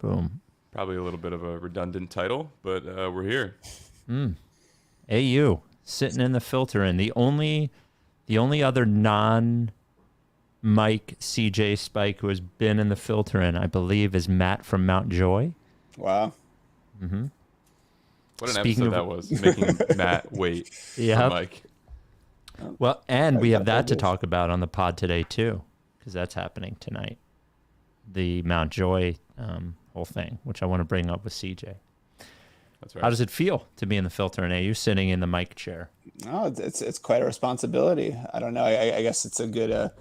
Boom. Probably a little bit of a redundant title, but we're here. AU sitting in the filter, and the only other non-Mike CJ Spike who has been in the filter in, I believe, is Matt from Mount Joy. Wow. Mm-hmm. What an episode that was, making Matt wait for Mike. Well, and we have that to talk about on the pod today too, because that's happening tonight. The Mount Joy whole thing, which I want to bring up with CJ. That's right. How does it feel to be in the filter and you sitting in the mic chair? No, it's quite a responsibility. I don't know. I guess it's a good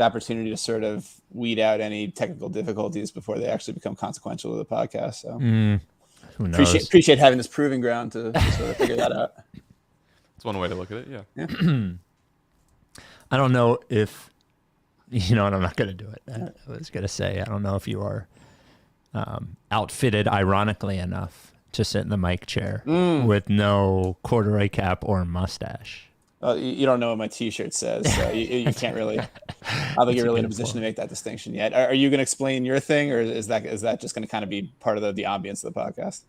opportunity to sort of weed out any technical difficulties before they actually become consequential to the podcast. So who knows? Appreciate having this proving ground to sort of figure that out. It's one way to look at it. Yeah. I don't know if, you know, and I'm not going to do it. I was going to say, I don't know if you are outfitted ironically enough to sit in the mic chair with no corduroy cap or mustache. Well, you don't know what my T-shirt says, so you can't really. I don't think you're really in a position to make that distinction yet. Are you going to explain your thing, or is that just going to kind of be part of the ambience of the podcast?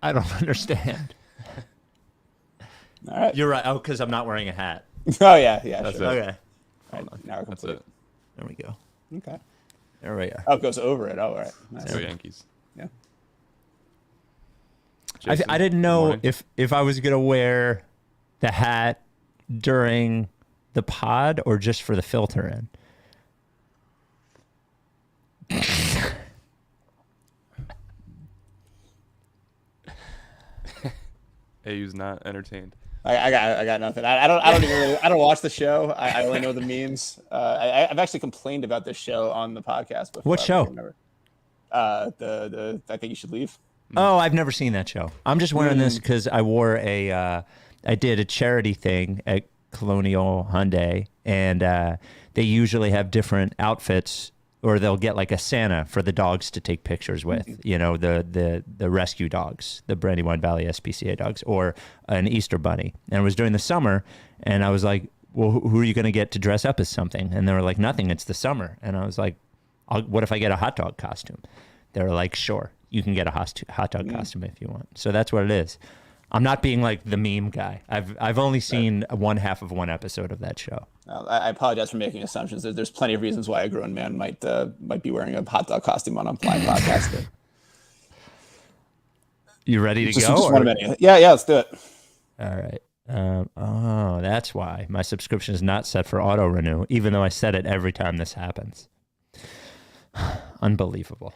I don't understand. All right, you're right. Oh, because I'm not wearing a hat. Oh yeah, That's sure. it. Okay. Right, now we're That's complete. it. There we go. Okay. There we are. Oh, it goes over it. Oh, all right. Nice. Go Yankees. Yeah. Jason, I didn't good know morning. if I was going to wear the hat during the pod or just for the filter in. AU's not entertained. I got nothing. I don't watch the show. I only know the memes. I've actually complained about this show on the podcast before. What show? The I think you should leave. Oh, I've never seen that show. I'm just wearing this because I wore I did a charity thing at Colonial Hyundai, and they usually have different outfits, or they'll get like a Santa for the dogs to take pictures with, you know, the rescue dogs, the Brandywine Valley SPCA dogs, or an Easter bunny. And it was during the summer, and I was like, well, who are you going to get to dress up as something? And they were like, nothing, it's the summer. And I was like, what if I get a hot dog costume? They were like, sure, you can get a hot dog costume if you want. So that's what it is. I'm not being like the meme guy. I've only seen one half of one episode of that show. I apologize for making assumptions. There's plenty of reasons why a grown man might be wearing a hot dog costume on a blind podcast. You ready to go? Just one minute. Yeah, let's do it. All right. Oh, that's why my subscription is not set for auto renew, even though I set it every time this happens. Unbelievable.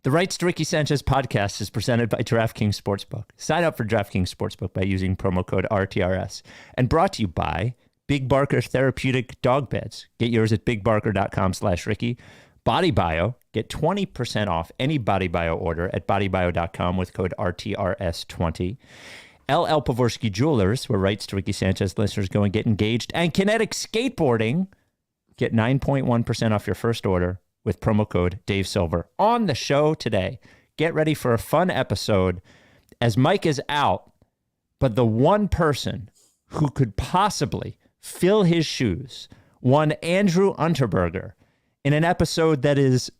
The Rights to Ricky Sanchez podcast is presented by DraftKings Sportsbook. Sign up for DraftKings Sportsbook by using promo code RTRS. And brought to you by Big Barker Therapeutic Dog Beds. Get yours at bigbarker.com/Ricky. Body Bio. Get 20% off any Body Bio order at bodybio.com with code RTRS20. LL Pavorsky Jewelers, where Rights to Ricky Sanchez listeners go and get engaged. And Kinetic Skateboarding. Get 9.1% off your first order with promo code Dave Silver. On the show today, get ready for a fun episode as Mike is out, but the one person who could possibly fill his shoes, one Andrew Unterberger, in an episode that is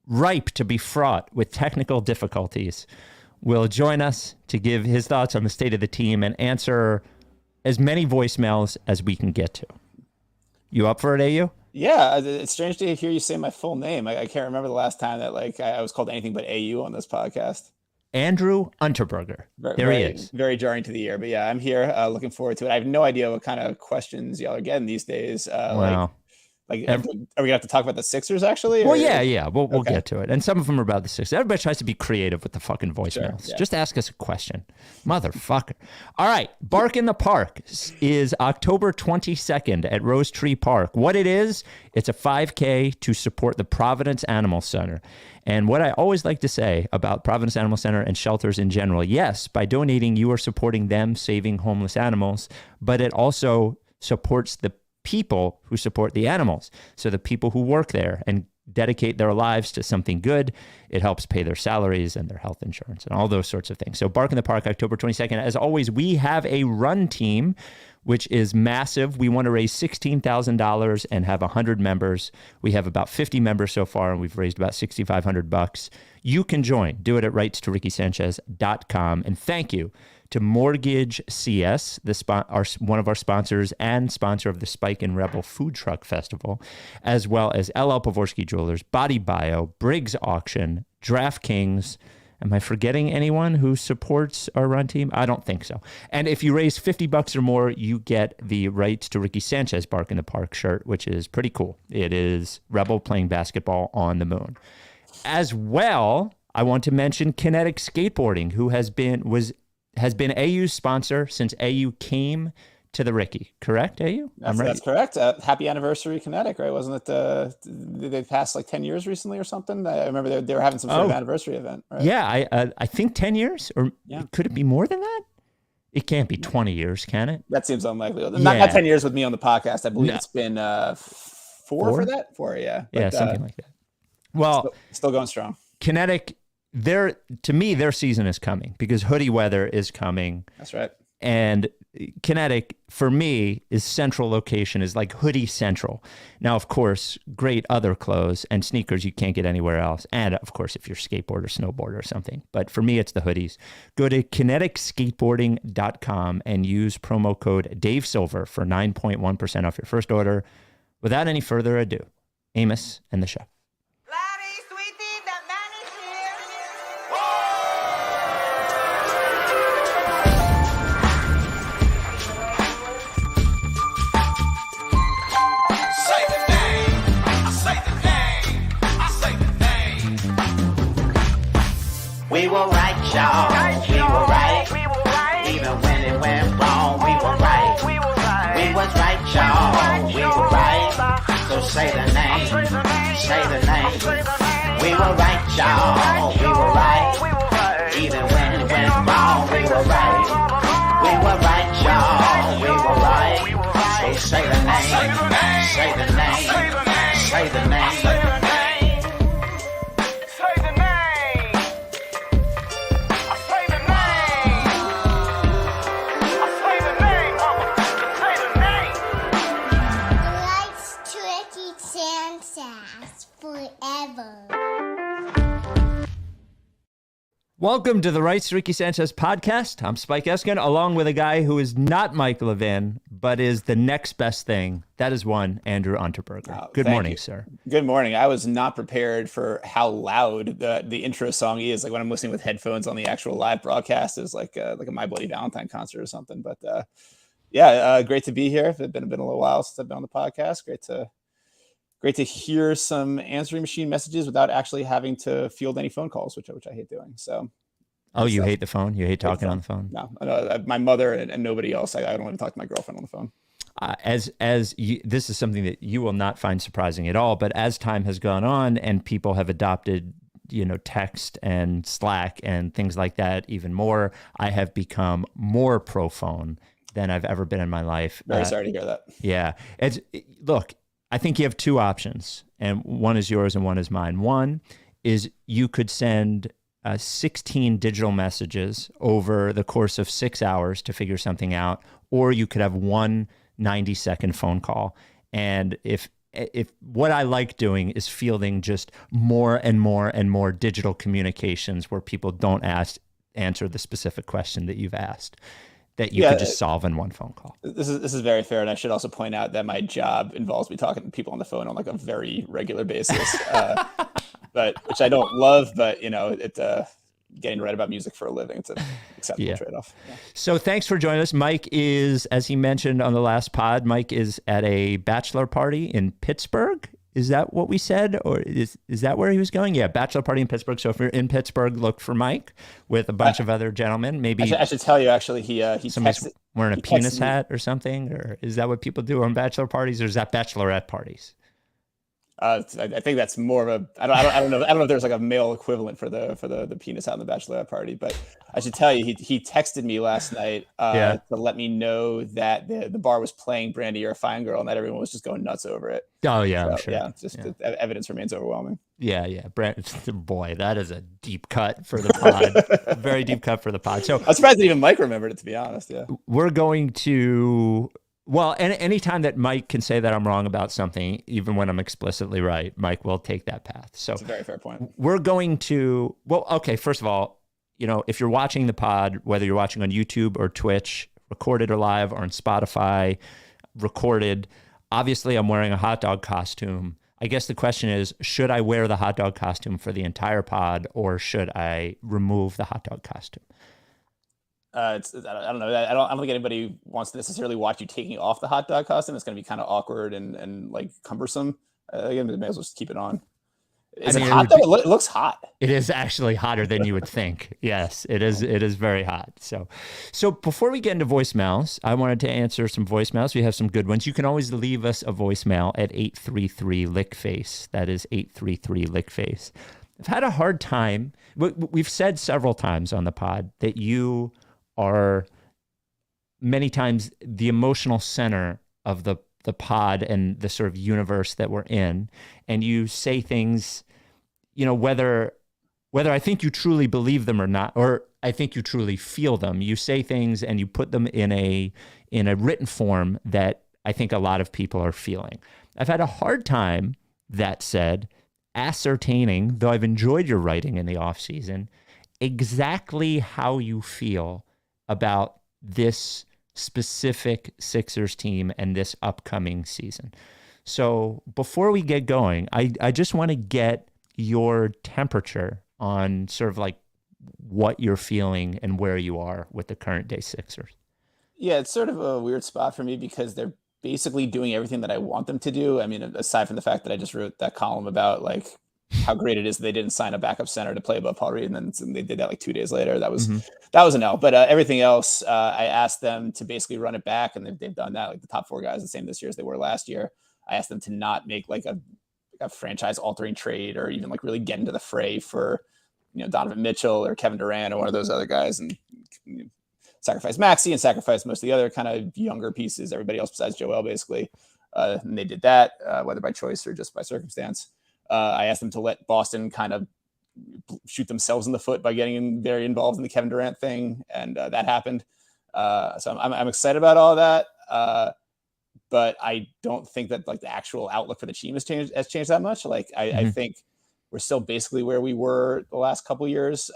ripe to be fraught with technical difficulties, will join us to give his thoughts on the state of the team and answer as many voicemails as we can get to. You up for it, AU? Yeah, it's strange to hear you say my full name. I can't remember the last time that I was called anything but AU on this podcast. Andrew Unterberger. There he is. Very jarring to the ear, but yeah, I'm here. Looking forward to it. I have no idea what kind of questions y'all are getting these days. Wow. Are we gonna have to talk about the Sixers actually? Well, yeah. We'll get to it. And some of them are about the Sixers. Everybody tries to be creative with the fucking voicemails. Sure, yeah. Just ask us a question. Motherfucker. All right. Bark in the Park is October 22nd at Rose Tree Park. What it is, it's a 5K to support the Providence Animal Center. And what I always like to say about Providence Animal Center and shelters in general, yes, by donating, you are supporting them saving homeless animals, but it also supports the people who support the animals. So the people who work there and dedicate their lives to something good, it helps pay their salaries and their health insurance and all those sorts of things. So Bark in the Park, October 22nd. As always, we have a run team. which is massive. We want to raise $16,000 and have 100 members. We have about 50 members so far, and we've raised about $6,500. You can join. Do it at rightstoRickySanchez.com. And thank you to Mortgage CS, one of our sponsors and sponsor of the Spike and Rebel Food Truck Festival, as well as LL Pavorsky Jewelers, Body Bio, Briggs Auction, DraftKings. Am I forgetting anyone who supports our run team? I don't think so. And if you raise $50 or more, you get the Rights to Ricky Sanchez Bark in the Park shirt, which is pretty cool. It is Rebel playing basketball on the moon. As well, I want to mention Kinetic Skateboarding, who has been AU's sponsor since AU came to the Ricky. Correct, AU? That's correct. Happy anniversary, Kinetic, right? Wasn't it they passed like 10 years recently or something? I remember they were having some sort of anniversary event, right? Yeah, I think 10 years, or could it be more than that? It can't be 20 years, can it? That seems unlikely. Not 10 years with me on the podcast. I believe it's been four for that? 4, yeah. But, yeah, something like that. Well, still going strong. Kinetic, to me, their season is coming because hoodie weather is coming. That's right. And Kinetic, for me, is central location, is like hoodie central. Now, of course, great other clothes and sneakers you can't get anywhere else. And, of course, if you're skateboard or snowboard or something. But for me, it's the hoodies. Go to kineticskateboarding.com and use promo code Dave Silver for 9.1% off your first order. Without any further ado, Amos and the show. We were right, y'all. We were right. Even when it went wrong, we were right. We was right, y'all. We were right. So say the name. Say the name. We were right, y'all. We were right. Even when it went wrong, we were right. We were right, y'all. We were right. So say the name. Say the name. Say the name. Welcome to the Rights to Ricky Sanchez podcast. I'm Spike Eskin, along with a guy who is not Mike Levin, but is the next best thing. That is one, Andrew Unterberger. Good morning, sir. Good morning. I was not prepared for how loud the intro song is. Like when I'm listening with headphones on the actual live broadcast, it's like a My Bloody Valentine concert or something. But great to be here. It's been a little while since I've been on the podcast. Great to hear some answering machine messages without actually having to field any phone calls, which I hate doing. So, you hate the phone? You hate talking on the phone? No, my mother and nobody else. I don't even talk to my girlfriend on the phone. This is something that you will not find surprising at all. But as time has gone on and people have adopted, text and Slack and things like that even more, I have become more pro phone than I've ever been in my life. Very sorry to hear that. Yeah, look. I think you have two options, and one is yours and one is mine. One is you could send 16 digital messages over the course of 6 hours to figure something out, or you could have one 90-second phone call. And if what I like doing is fielding just more and more and more digital communications where people don't answer the specific question that you've asked, that you could just solve in one phone call. This is very fair, and I should also point out that my job involves me talking to people on the phone on like a very regular basis, but which I don't love. But getting to write about music for a living, it's an acceptable trade-off. Yeah. So thanks for joining us. Mike is, as he mentioned on the last pod, Mike is at a bachelor party in Pittsburgh. Is that what we said? Or is that where he was going? Yeah, bachelor party in Pittsburgh. So if you're in Pittsburgh, look for Mike with a bunch of other gentlemen. Maybe I should tell you, actually, he somebody's wearing a penis hat or something? Or is that what people do on bachelor parties? Or is that bachelorette parties? I think that's more of a I don't know if there's like a male equivalent for the penis out in the bachelorette party, but I should tell you he texted me last night to let me know that the bar was playing Brandy You're a Fine Girl and that everyone was just going nuts over it. Oh yeah, so, I'm sure. Yeah, the evidence remains overwhelming. Yeah. Boy, that is a deep cut for the pod. Very deep cut for the pod. So I'm surprised that even Mike remembered it, to be honest. Yeah. We're going to. Well, anytime that Mike can say that I'm wrong about something, even when I'm explicitly right, Mike will take that path. So that's a very fair point. We're going to, okay, first of all, if you're watching the pod, whether you're watching on YouTube or Twitch, recorded or live, or on Spotify, recorded, obviously I'm wearing a hot dog costume. I guess the question is, should I wear the hot dog costume for the entire pod, or should I remove the hot dog costume? I don't know. I don't think anybody wants to necessarily watch you taking off the hot dog costume. It's going to be kind of awkward and like cumbersome. Again, may as well just keep it on. Is it hot though? It looks hot. It is actually hotter than you would think. Yes, it is. It is very hot. So before we get into voicemails, I wanted to answer some voicemails. We have some good ones. You can always leave us a voicemail at 833-LICKFACE. That is 833-LICKFACE. I've had a hard time. We've said several times on the pod that you are many times the emotional center of the pod and the sort of universe that we're in. And you say things, whether I think you truly believe them or not, or I think you truly feel them, you say things and you put them in a written form that I think a lot of people are feeling. I've had a hard time, that said, ascertaining, though I've enjoyed your writing in the off season, exactly how you feel about this specific Sixers team and this upcoming season. So before we get going, I just want to get your temperature on sort of like what you're feeling and where you are with the current day Sixers. Yeah, it's sort of a weird spot for me because they're basically doing everything that I want them to do. I mean, aside from the fact that I just wrote that column about like how great it is that they didn't sign a backup center to play above Paul Reed, and then they did that like 2 days later. That was an L. But everything else, I asked them to basically run it back, and they've done that. Like the top four guys, the same this year as they were last year. I asked them to not make like a franchise-altering trade or even like really get into the fray for Donovan Mitchell or Kevin Durant or one of those other guys, and sacrifice Maxey and sacrifice most of the other kind of younger pieces, everybody else besides Joel, basically. And they did that, whether by choice or just by circumstance. I asked them to let Boston kind of shoot themselves in the foot by getting very involved in the Kevin Durant thing, and that happened. So I'm excited about all that, but I don't think that like the actual outlook for the team has changed that much. Like I think we're still basically where we were the last couple of years,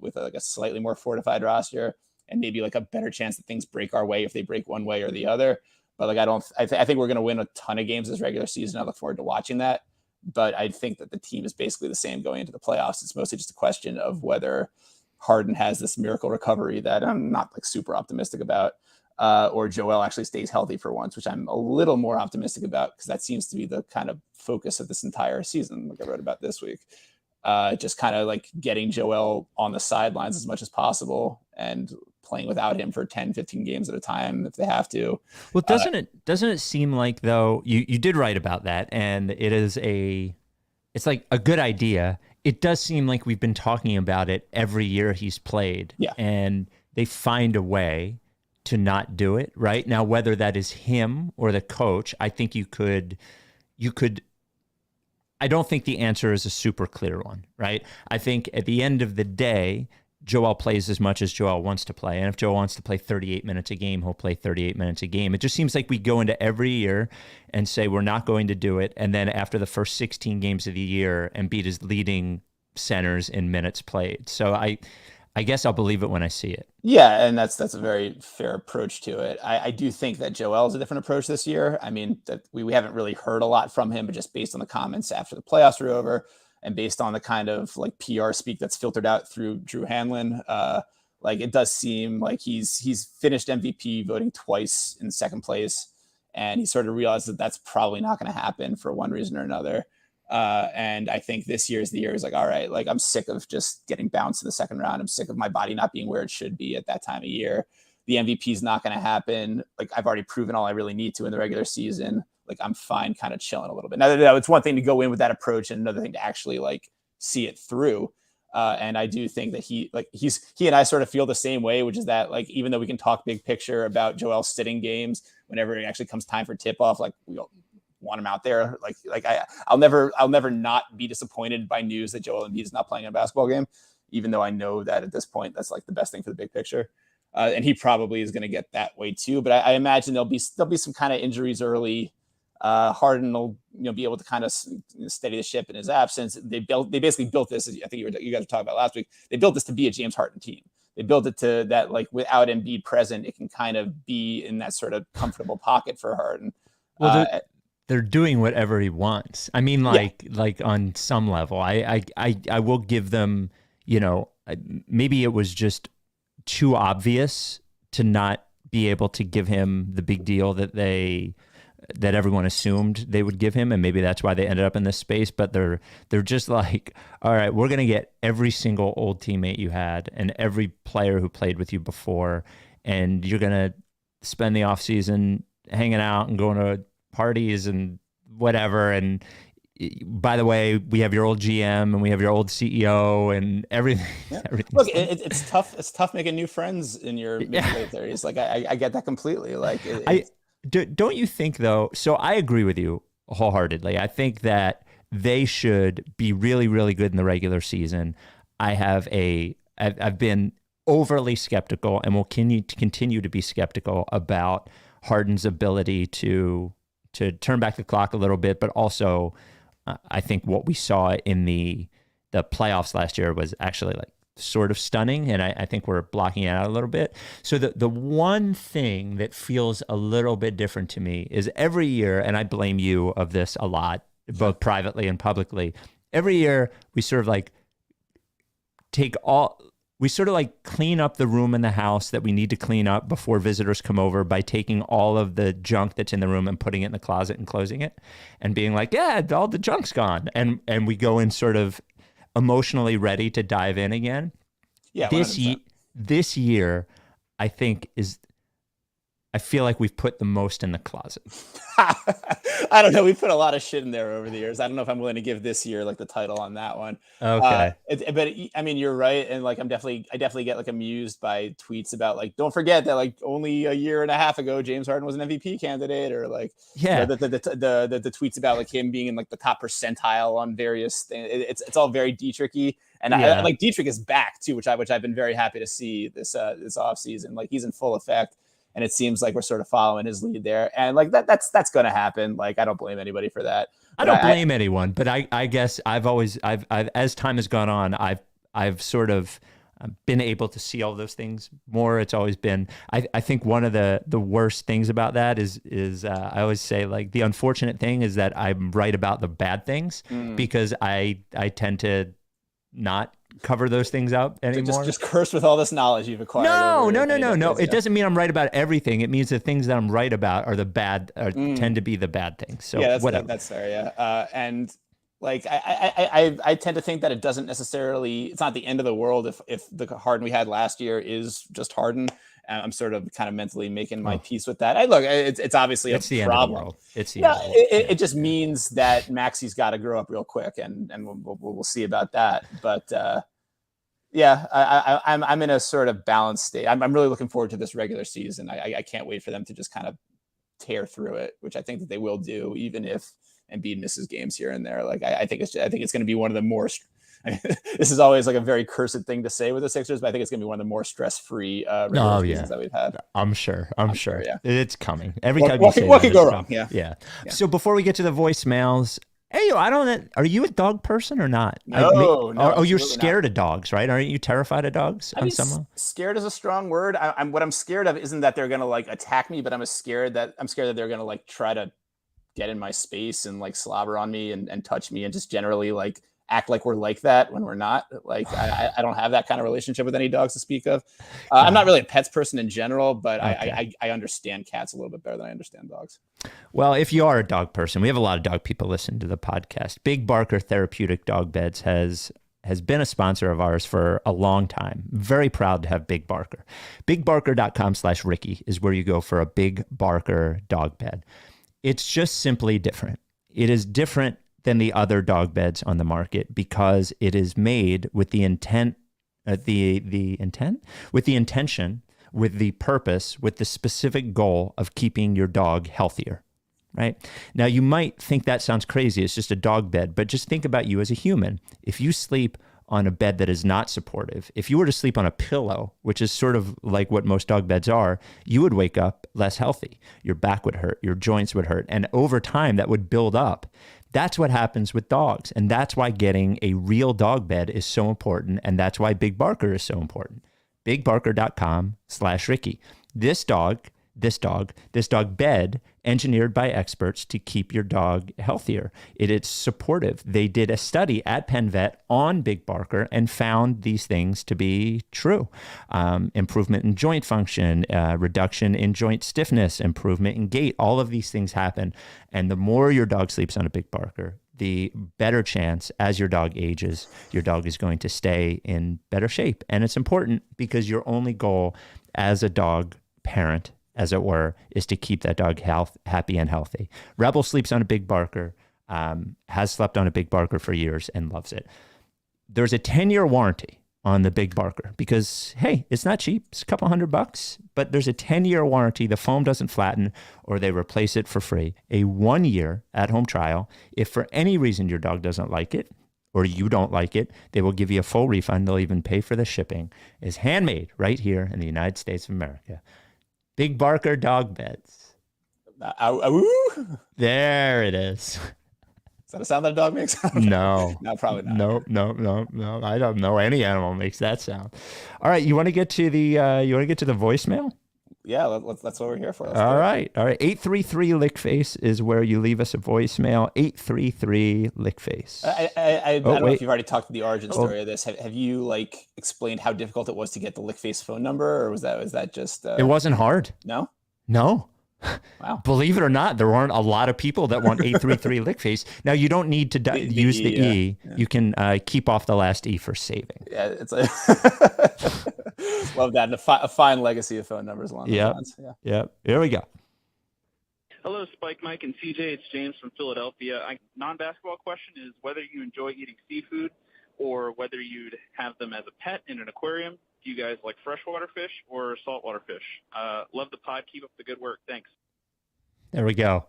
with like a slightly more fortified roster and maybe like a better chance that things break our way if they break one way or the other. But like I think we're going to win a ton of games this regular season. I look forward to watching that. But I think that the team is basically the same going into the playoffs. It's mostly just a question of whether Harden has this miracle recovery that I'm not like super optimistic about, or Joel actually stays healthy for once, which I'm a little more optimistic about because that seems to be the kind of focus of this entire season, like I wrote about this week. Just kind of like getting Joel on the sidelines as much as possible and playing without him for 10, 15 games at a time if they have to. Well, doesn't it seem like, though, you did write about that, and it's like a good idea. It does seem like we've been talking about it every year he's played, and they find a way to not do it, right? Now, whether that is him or the coach, I think you could I don't think the answer is a super clear one, right? I think at the end of the day, Joel plays as much as Joel wants to play. And if Joel wants to play 38 minutes a game, he'll play 38 minutes a game. It just seems like we go into every year and say we're not going to do it. And then after the first 16 games of the year, Embiid is leading centers in minutes played. So I guess I'll believe it when I see it. Yeah, and that's a very fair approach to it. I do think that Joel is a different approach this year. I mean, that we haven't really heard a lot from him, but just based on the comments after the playoffs were over, and based on the kind of like PR speak that's filtered out through Drew Hanlon, like it does seem like he's finished MVP voting twice in second place, and he sort of realized that that's probably not going to happen for one reason or another. And I think this year is the year is like, all right, like I'm sick of just getting bounced in the second round. I'm sick of my body not being where it should be at that time of year. The MVP is not going to happen. Like I've already proven all I really need to in the regular season. like I'm fine kind of chilling a little bit. Now, it's one thing to go in with that approach and another thing to actually like see it through. And I do think that he and I sort of feel the same way, which is that like, even though we can talk big picture about Joel sitting games, whenever it actually comes time for tip off, like we want him out there. I'll never not be disappointed by news that Joel Embiid is not playing in a basketball game, even though I know that at this point, that's like the best thing for the big picture. And he probably is going to get that way too. But I imagine there'll be some kind of injuries early. Harden will be able to kind of steady the ship in his absence. They basically built this. I think you guys were talking about last week. They built this to be a James Harden team. They built it to that, like without Embiid present, it can kind of be in that sort of comfortable pocket for Harden. Well, they're doing whatever he wants. I mean, like on some level, I will give them, maybe it was just too obvious to not be able to give him the big deal that everyone assumed they would give him, and maybe that's why they ended up in this space. But they're just like, all right, we're gonna get every single old teammate you had and every player who played with you before, and you're gonna spend the off season hanging out and going to parties and whatever. And by the way, we have your old GM and we have your old CEO and everything. Yeah. Look, it's tough. It's tough making new friends in your mid to late 30s. Like I get that completely. Like, don't you think though? So I agree with you wholeheartedly. I think that they should be really, really good in the regular season. I've been overly skeptical and will continue to be skeptical about Harden's ability to turn back the clock a little bit, but also I think what we saw in the playoffs last year was actually like sort of stunning, and I think we're blocking it out a little bit. So the one thing that feels a little bit different to me is every year, and I blame you of this a lot, both privately and publicly, every year we sort of like clean up the room in the house that we need to clean up before visitors come over by taking all of the junk that's in the room and putting it in the closet and closing it and being like, yeah, all the junk's gone. And we go in sort of emotionally ready to dive in again. Yeah. This year, I think I feel like we've put the most in the closet. I don't know. We put a lot of shit in there over the years. I don't know if I'm willing to give this year like the title on that one. Okay. But I mean, you're right. And like, I definitely get like amused by tweets about like, don't forget that like only a year and a half ago, James Harden was an MVP candidate, or like, the tweets about like him being in like the top percentile on various things. It's all very Dietrich-y. And I like Dietrich is back too, which I've been very happy to see this off season. Like he's in full effect. And it seems like we're sort of following his lead there. And like that's going to happen. Like, I don't blame anybody for that. I don't blame anyone, but I guess I've as time has gone on, I've sort of been able to see all those things more. It's always been, I think one of the worst things about that is I always say like the unfortunate thing is that I'm right about the bad things because I tend to not cover those things up anymore. Just cursed with all this knowledge you've acquired. No. It doesn't mean I'm right about everything. It means the things that I'm right about are the bad, tend to be the bad things. So yeah, whatever. That's fair. Yeah. And like, I tend to think that it doesn't necessarily, it's not the end of the world if the Harden we had last year is just Harden. I'm sort of kind of mentally making my peace with that. It's obviously it's a problem. It's the end of the world. It just means that Maxi's got to grow up real quick, and we'll see about that. But I'm in a sort of balanced state. I'm really looking forward to this regular season. I can't wait for them to just kind of tear through it, which I think that they will do, even if Embiid misses games here and there. Like I think it's going to be one of the more. This is always like a very cursed thing to say with the Sixers, but I think it's going to be one of the more stress-free regular seasons that we've had. I'm sure. Yeah. It's coming. What could go wrong? Yeah. So before we get to the voicemails, hey, are you a dog person or not? No. You're scared of dogs, right? Aren't you terrified of dogs? Scared is a strong word. What I'm scared of isn't that they're going to like attack me, but I'm scared that they're going to like try to get in my space and like slobber on me and touch me and just generally like act like we're like that when we're not. Like I don't have that kind of relationship with any dogs to speak of. I'm not really a pets person in general, but okay. I understand cats a little bit better than I understand dogs. Well, if you are a dog person, we have a lot of dog people listen to the podcast. Big Barker Therapeutic Dog Beds has been a sponsor of ours for a long time. Very proud to have Big Barker. BigBarker.com/Ricky is where you go for a Big Barker dog bed. It's just simply different. It is different than the other dog beds on the market because it is made with the intent, with the intention, with the purpose, with the specific goal of keeping your dog healthier, right? Now, you might think that sounds crazy. It's just a dog bed, but just think about you as a human. If you sleep on a bed that is not supportive, if you were to sleep on a pillow, which is sort of like what most dog beds are, you would wake up less healthy. Your back would hurt, your joints would hurt, and over time that would build up. That's what happens with dogs, and that's why getting a real dog bed is so important, and that's why Big Barker is so important. BigBarker.com/Ricky. This dog bed engineered by experts to keep your dog healthier. It is supportive. They did a study at Penn Vet on Big Barker and found these things to be true. Improvement in joint function, reduction in joint stiffness, improvement in gait. All of these things happen. And the more your dog sleeps on a Big Barker, the better chance as your dog ages, your dog is going to stay in better shape. And it's important because your only goal as a dog parent, as it were, is to keep that dog happy and healthy. Rebel sleeps on a Big Barker, has slept on a Big Barker for years and loves it. There's a 10-year warranty on the Big Barker because, hey, it's not cheap. It's a couple $100, but there's a 10-year warranty. The foam doesn't flatten or they replace it for free. A 1-year at-home trial. If for any reason your dog doesn't like it or you don't like it, they will give you a full refund. They'll even pay for the shipping. It's handmade right here in the United States of America. Big Barker dog beds. There it is. Is that a sound that a dog makes? No. No, probably not. No. I don't know any animal makes that sound. All right, you want to get to the voicemail? Yeah, that's what we're here for. All right. 833-LickFace is where you leave us a voicemail. 833-LickFace. I don't know if you've already talked to the origin story of this. Have you explained how difficult it was to get the LickFace phone number, or was that just? It wasn't hard. No. Wow. Believe it or not, there aren't a lot of people that want 833-LickFace. Now, you don't need to use the E. Yeah. You can keep off the last E for saving. Yeah, it's love that. And a fine legacy of phone numbers along those lines. Yeah. Here we go. Hello, Spike, Mike, and CJ. It's James from Philadelphia. Non-basketball question is whether you enjoy eating seafood or whether you'd have them as a pet in an aquarium. Do you guys like freshwater fish or saltwater fish? Love the pod. Keep up the good work. Thanks. There we go.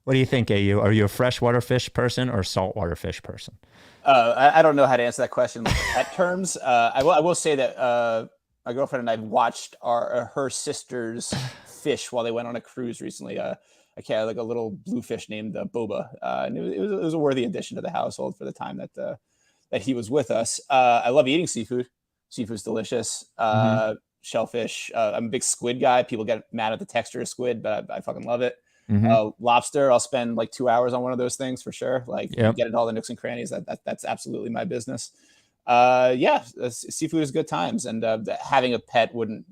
What do you think, AU? Are you a freshwater fish person or saltwater fish person? I don't know how to answer that question in pet terms. I will say that my girlfriend and I watched her sister's fish while they went on a cruise recently. A little bluefish named Boba, and it was a worthy addition to the household for the time that he was with us. I love eating seafood. Seafood's delicious. Shellfish. I'm a big squid guy. People get mad at the texture of squid, but I fucking love it. Lobster. I'll spend 2 hours on one of those things for sure. Get it all the nooks and crannies. That's absolutely my business. Seafood is good times, and having a pet wouldn't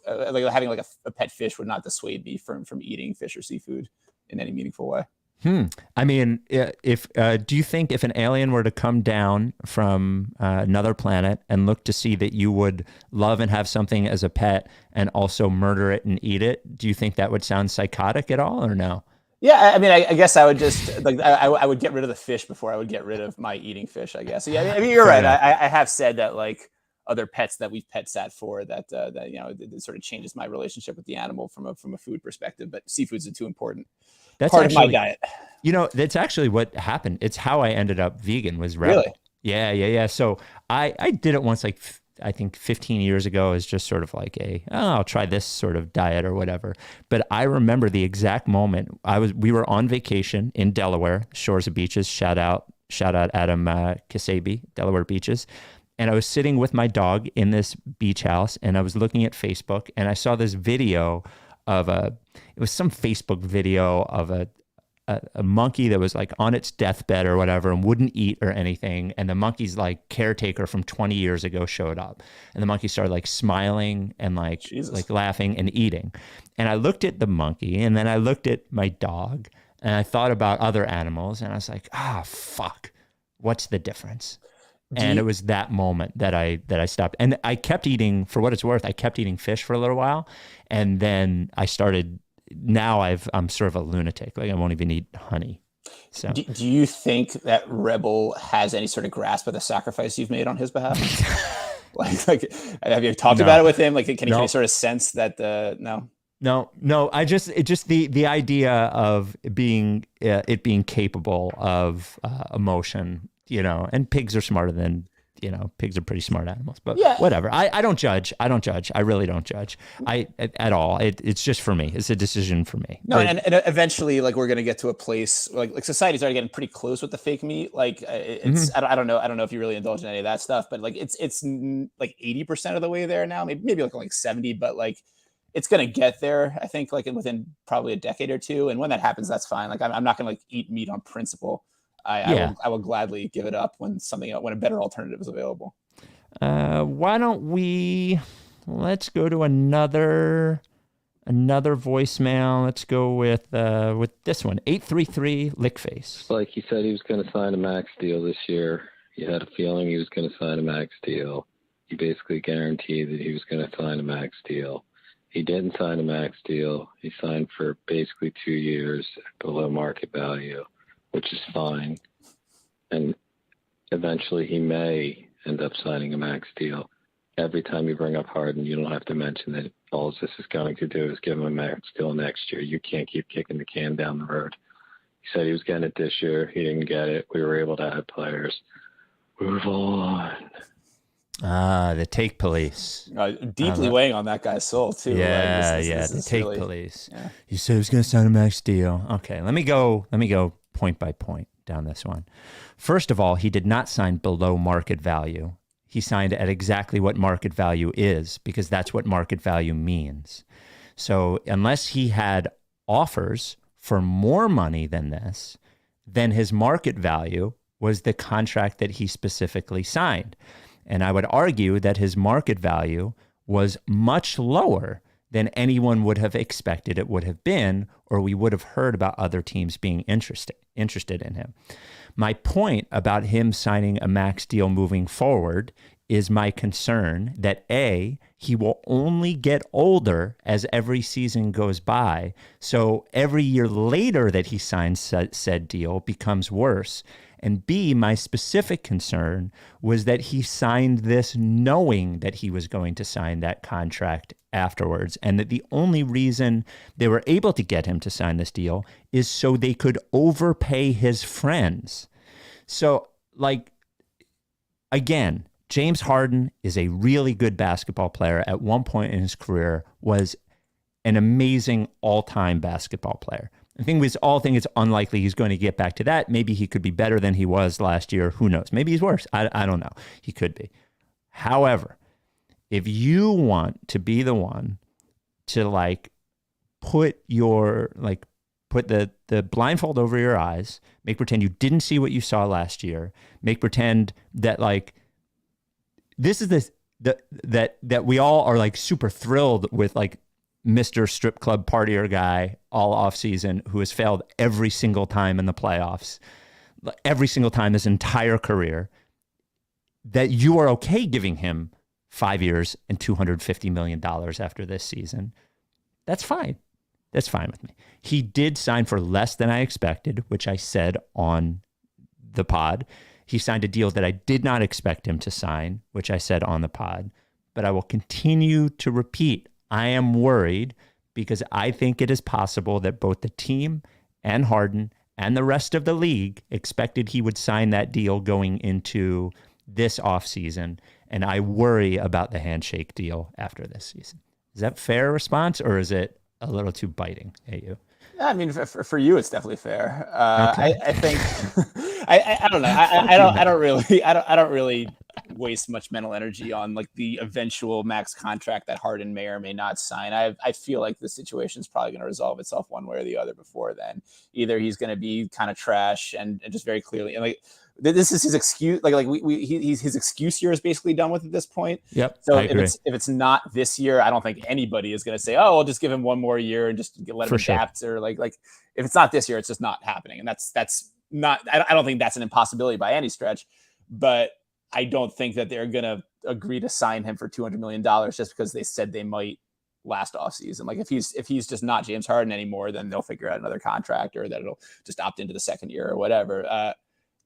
having a pet fish would not dissuade me from eating fish or seafood in any meaningful way. I mean, do you think if an alien were to come down from another planet and look to see that you would love and have something as a pet and also murder it and eat it, do you think that would sound psychotic at all or no? Yeah, I mean, I guess I would just I would get rid of the fish before I would get rid of my eating fish, I guess. Yeah, I mean, you're right. I have said that other pets that we've pet sat for that it sort of changes my relationship with the animal from a food perspective, but seafood's too important. That's part of my diet. That's actually what happened. It's how I ended up vegan was Rebel. Really? Yeah. So I did it once, I think 15 years ago as just sort of I'll try this sort of diet or whatever. But I remember the exact moment we were on vacation in Delaware, shores of beaches. Shout out Adam Kasabi, Delaware beaches. And I was sitting with my dog in this beach house and I was looking at Facebook and I saw this video it was some Facebook video of a monkey that was on its deathbed or whatever and wouldn't eat or anything. And the monkey's caretaker from 20 years ago showed up and the monkey started smiling and laughing and eating. And I looked at the monkey and then I looked at my dog and I thought about other animals and I was like, fuck, what's the difference? And it was that moment that I stopped. And I kept eating, for what it's worth, I kept eating fish for a little while. And then I started now I'm sort of a lunatic. Like I won't even eat honey. So do you think that Rebel has any sort of grasp of the sacrifice you've made on his behalf? like have you talked about it with him? Like, can you sort of sense that? No. It just the idea of being it being capable of emotion, and pigs are smarter than, pigs are pretty smart animals, but whatever. I don't judge. I really don't judge. At all. It's just for me. It's a decision for me. No, and eventually, like, we're going to get to a place like society's already getting pretty close with the fake meat. Like it's, I don't know if you really indulge in any of that stuff, but like it's like 80% of the way there now, maybe like 70, but like it's going to get there. I think like within probably a decade or two. And when that happens, that's fine. Like I'm not going to like eat meat on principle. I will gladly give it up when a better alternative is available. Why don't let's go to another voicemail. Let's go with this one, 833 Lickface. Like he said, he was going to sign a max deal this year. You had a feeling he was going to sign a max deal. You basically guaranteed that he was going to sign a max deal. He didn't sign a max deal. He signed for basically 2 years below market value, which is fine. And eventually he may end up signing a max deal. Every time you bring up Harden, you don't have to mention that all this is going to do is give him a max deal next year. You can't keep kicking the can down the road. He said he was getting it this year. He didn't get it. We were able to add players. Move on. The take police. Deeply weighing on that guy's soul too. Yeah, the take police. Yeah. He said he was going to sign a max deal. Okay, let me go point by point down this one. First of all, he did not sign below market value. He signed at exactly what market value is, because that's what market value means. So unless he had offers for more money than this, then his market value was the contract that he specifically signed. And I would argue that his market value was much lower than anyone would have expected it would have been, or we would have heard about other teams being interested in him. My point about him signing a max deal moving forward is my concern that A, he will only get older as every season goes by. So every year later that he signs said deal becomes worse. And B, my specific concern was that he signed this knowing that he was going to sign that contract afterwards, and that the only reason they were able to get him to sign this deal is so they could overpay his friends. So, like, again, James Harden is a really good basketball player. At one point in his career was an amazing all-time basketball player. I think we all think it's unlikely he's going to get back to that. Maybe he could be better than he was last year. Who knows? Maybe he's worse. I don't know. He could be. However, if you want to be the one to like put the blindfold over your eyes, make pretend you didn't see what you saw last year, make pretend that like this is that we all are like super thrilled with like Mr. Strip Club partier guy all off season who has failed every single time in the playoffs, every single time his entire career, that you are okay giving him 5 years and $250 million after this season. That's fine. That's fine with me. He did sign for less than I expected, which I said on the pod. He signed a deal that I did not expect him to sign, which I said on the pod. But I will continue to repeat, I am worried because I think it is possible that both the team and Harden and the rest of the league expected he would sign that deal going into this offseason. And I worry about the handshake deal after this season. Is that a fair response, or is it a little too biting at you? I mean, for you, it's definitely fair. Okay. I think I don't know. I don't really waste much mental energy on like the eventual max contract that Harden may or may not sign. I feel like the situation is probably going to resolve itself one way or the other before then. Either he's going to be kind of trash and just very clearly, and like this is his excuse. His excuse year is basically done with at this point. Yep. So if it's not this year, I don't think anybody is going to say, "Oh, I'll just give him one more year and just let him adapt." Or like if it's not this year, it's just not happening, and that's not. I don't think that's an impossibility by any stretch, but I don't think that they're going to agree to sign him for $200 million just because they said they might last offseason. Like if he's just not James Harden anymore, then they'll figure out another contract, or that it'll just opt into the second year or whatever.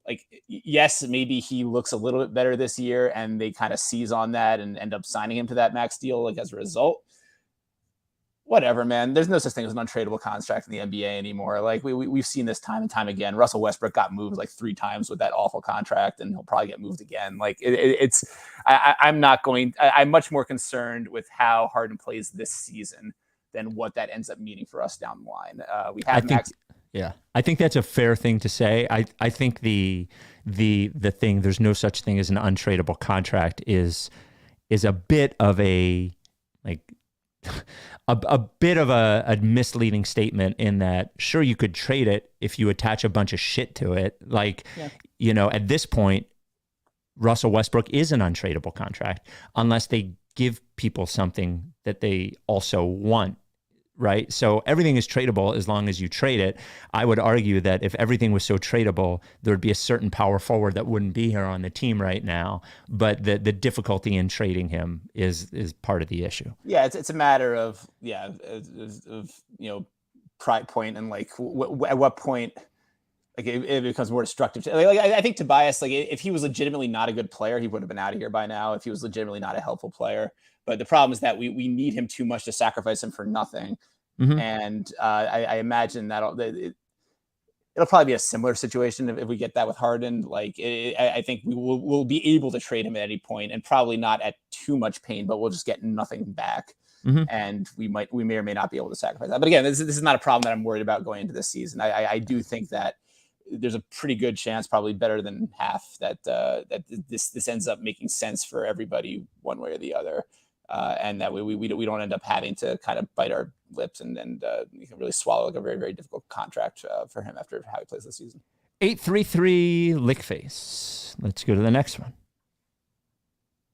Like, yes, maybe he looks a little bit better this year and they kind of seize on that and end up signing him to that max deal, like as a result. Whatever, man. There's no such thing as an untradeable contract in the NBA anymore. Like we've seen this time and time again. Russell Westbrook got moved like 3 times with that awful contract, and he'll probably get moved again. Like I'm much more concerned with how Harden plays this season than what that ends up meaning for us down the line. I think that's a fair thing to say. I think the thing, there's no such thing as an untradeable contract is a bit of a bit of a misleading statement, in that sure, you could trade it if you attach a bunch of shit to it. Like, at this point, Russell Westbrook is an untradeable contract unless they give people something that they also want. Right. So everything is tradable as long as you trade it. I would argue that if everything was so tradable, there would be a certain power forward that wouldn't be here on the team right now. But the difficulty in trading him is part of the issue. Yeah, it's a matter of pride point, and like at what point like it becomes more destructive. Like I think Tobias, like if he was legitimately not a good player, he would have been out of here by now. If he was legitimately not a helpful player. But the problem is that we need him too much to sacrifice him for nothing. Mm-hmm. And I imagine that it'll probably be a similar situation if we get that with Harden. Like I think we'll be able to trade him at any point, and probably not at too much pain, but we'll just get nothing back. Mm-hmm. And we may or may not be able to sacrifice that. But again, this is not a problem that I'm worried about going into this season. I do think that there's a pretty good chance, probably better than half, that this ends up making sense for everybody one way or the other. And that we don't end up having to kind of bite our lips and you can really swallow like a very, very difficult contract for him after how he plays this season. 833 Lickface. Let's go to the next one.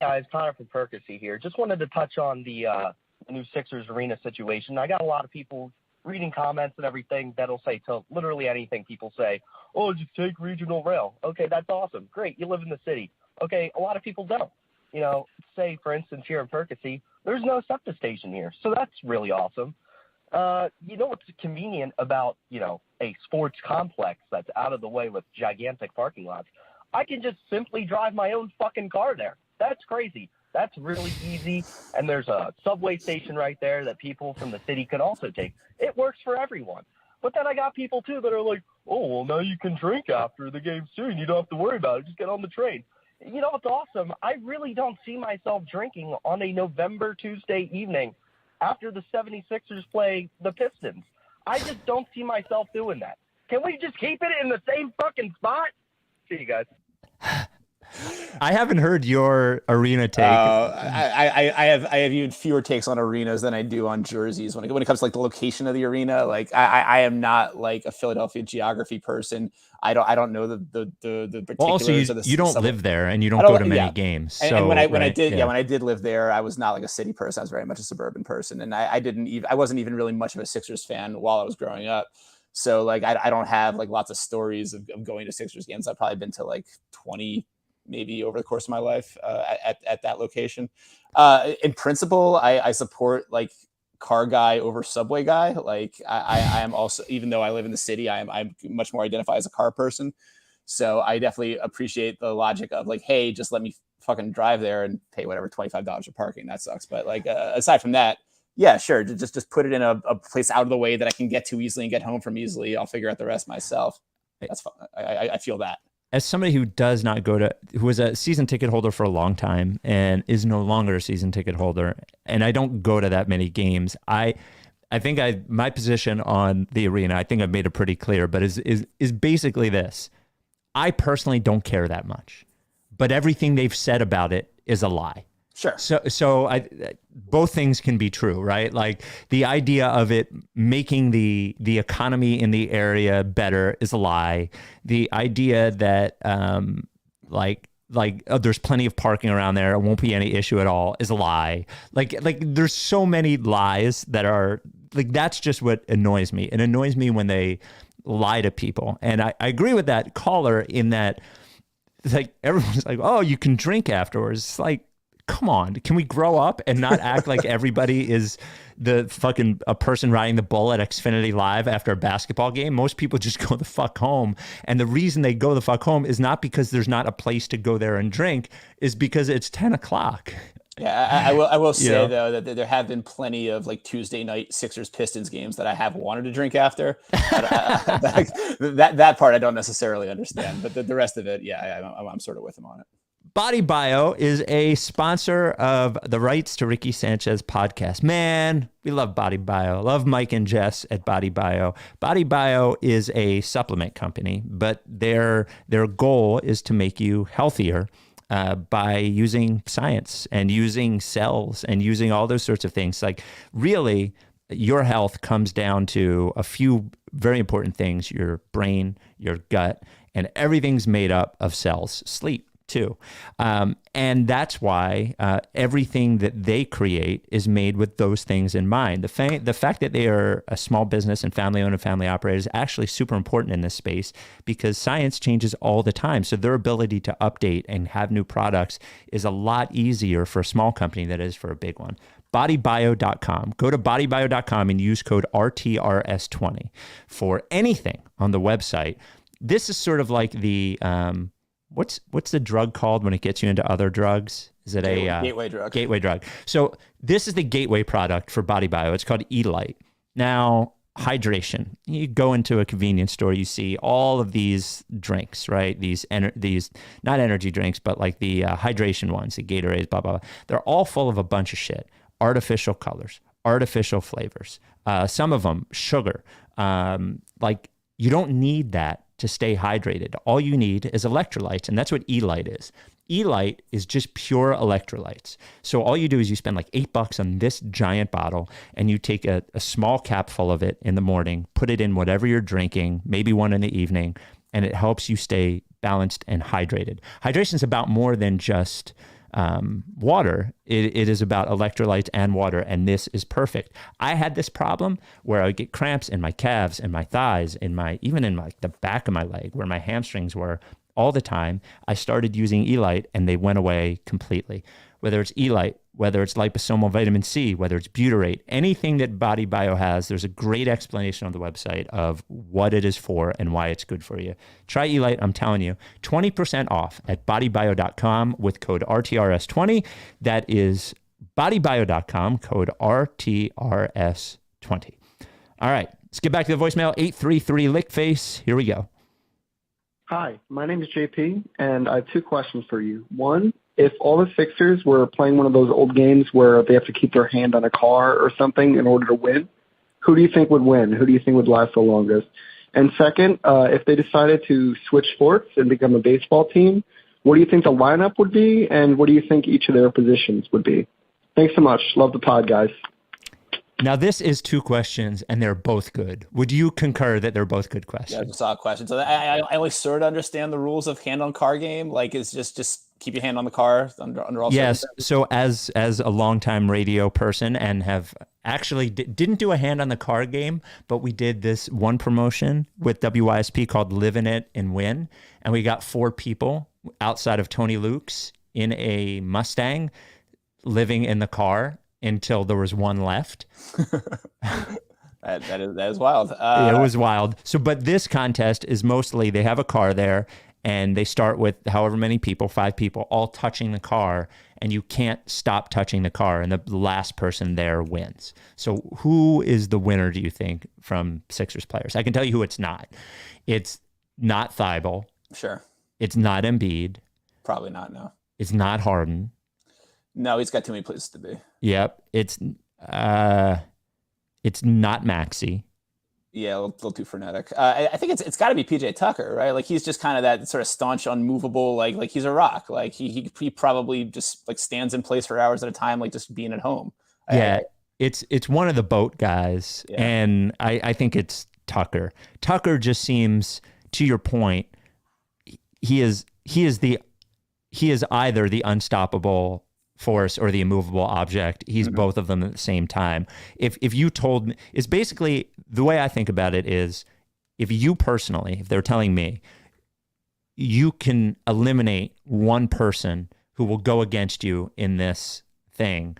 Guys, Connor from Pavorsky here. Just wanted to touch on the new Sixers arena situation. I got a lot of people reading comments and everything that'll say to literally anything people say. Oh, just take regional rail. Okay, that's awesome. Great, you live in the city. Okay, a lot of people don't. Say, for instance, here in Pavorsky, there's no SEPTA station here. So that's really awesome. What's convenient about, a sports complex that's out of the way with gigantic parking lots? I can just simply drive my own fucking car there. That's crazy. That's really easy. And there's a subway station right there that people from the city can also take. It works for everyone. But then I got people, too, that are like, oh, well, now you can drink after the game soon. You don't have to worry about it. Just get on the train. It's awesome. I really don't see myself drinking on a November Tuesday evening after the 76ers play the Pistons. I just don't see myself doing that. Can we just keep it in the same fucking spot? See you guys. I haven't heard your arena take. I have even fewer takes on arenas than I do on jerseys when it comes to like the location of the arena. Like I am not like a Philadelphia geography person. I don't know the particulars. Well, also, you don't live there, and you don't go to many games. So, and when I did live there, I was not like a city person. I was very much a suburban person, and I wasn't even really much of a Sixers fan while I was growing up. So like I don't have like lots of stories of going to Sixers games. I've probably been to like 20 maybe over the course of my life at that location. In principle, I support like car guy over subway guy. Like I am also, even though I live in the city, I'm much more identify as a car person. So I definitely appreciate the logic of like, hey, just let me fucking drive there and pay whatever $25 for parking. That sucks. But like aside from that, yeah, sure. Just put it in a place out of the way that I can get to easily and get home from easily. I'll figure out the rest myself. That's fine. I feel that. As somebody who who was a season ticket holder for a long time and is no longer a season ticket holder, and I don't go to that many games, I think my position on the arena, I think I've made it pretty clear, but is basically this. I personally don't care that much, but everything they've said about it is a lie. Sure. So both things can be true, right? Like the idea of it making the economy in the area better is a lie. The idea that there's plenty of parking around there, it won't be any issue at all, is a lie. Like there's so many lies that are like, that's just what annoys me. It annoys me when they lie to people. And I agree with that caller in that it's like everyone's like, oh, you can drink afterwards. It's like, Come on, can we grow up and not act like everybody is the fucking a person riding the bull at Xfinity Live after a basketball game? Most people just go the fuck home. And the reason they go the fuck home is not because there's not a place to go there and drink, is because it's 10 o'clock. Yeah, I will say though that there have been plenty of like Tuesday night Sixers Pistons games that I have wanted to drink after. That part I don't necessarily understand, but the rest of it, yeah, I'm sort of with him on it. Body Bio is a sponsor of the Rights to Ricky Sanchez podcast. Man, we love Body Bio. Love Mike and Jess at Body Bio. Body Bio is a supplement company, but their goal is to make you healthier by using science and using cells and using all those sorts of things. Like, really, your health comes down to a few very important things: your brain, your gut, and everything's made up of cells. Sleep too. And that's why everything that they create is made with those things in mind. The fact that they are a small business and family-owned and family-operated is actually super important in this space, because science changes all the time. So their ability to update and have new products is a lot easier for a small company than it is for a big one. Bodybio.com. Go to bodybio.com and use code RTRS20 for anything on the website. This is sort of like the... What's the drug called when it gets you into other drugs? Is it a gateway drug? Gateway drug. So this is the gateway product for Body Bio. It's called E-Light. Now, hydration. You go into a convenience store, you see all of these drinks, right? These not energy drinks, but like the hydration ones, the Gatorades, blah, blah, blah. They're all full of a bunch of shit. Artificial colors, artificial flavors. Some of them, sugar. Like, you don't need that to stay hydrated. All you need is electrolytes, and that's what E-Light is. E-Light is just pure electrolytes. So all you do is you spend like $8 on this giant bottle, and you take a small cap full of it in the morning, put it in whatever you're drinking, maybe one in the evening, and it helps you stay balanced and hydrated. Hydration is about more than just water. It is about electrolytes and water, and this is perfect. I had this problem where I would get cramps in my calves and my thighs, even in the back of my leg where my hamstrings were all the time. I started using E-Light and they went away completely. Whether it's E-Light, whether it's liposomal vitamin C, whether it's butyrate, anything that Body Bio has, there's a great explanation on the website of what it is for and why it's good for you. Try E-Light, I'm telling you. 20% off at bodybio.com with code RTRS20. That is bodybio.com, code RTRS20. All right, let's get back to the voicemail. 833 Lickface. Here we go. Hi, my name is JP, and I have two questions for you. One, if all the Sixers were playing one of those old games where they have to keep their hand on a car or something in order to win, who do you think would win? Who do you think would last the longest? And second, if they decided to switch sports and become a baseball team, what do you think the lineup would be, and what do you think each of their positions would be? Thanks so much. Love the pod, guys. Now, this is two questions, and they're both good. Would you concur that they're both good questions? Yeah, it's a solid question. So I only sort of understand the rules of hand on car game. Like, it's just keep your hand on the car under all. Yes. So as a longtime radio person, and have actually didn't do a hand on the car game, but we did this one promotion with WYSP called Live in It and Win, and we got 4 people outside of Tony Luke's in a Mustang living in the car until there was one left. that is wild. It was wild. So, but this contest is mostly they have a car there, and they start with however many people, 5 people, all touching the car, and you can't stop touching the car, and the last person there wins. So who is the winner, do you think, from Sixers players? I can tell you who it's not. It's not Thibault. Sure. It's not Embiid. Probably not, no. It's not Harden. No, he's got too many places to be. Yep. It's not Maxey. Yeah, a little too frenetic. I think it's got to be PJ Tucker, right? Like, he's just kind of that sort of staunch, unmovable, like he's a rock. Like he probably just like stands in place for hours at a time, like just being at home. Yeah, it's one of the boat guys, yeah. And I think it's Tucker. Tucker just seems, to your point, he is either the unstoppable force or the immovable object. He's both of them at the same time. If you told me, it's basically the way I think about it is, if you personally, if they're telling me you can eliminate one person who will go against you in this thing.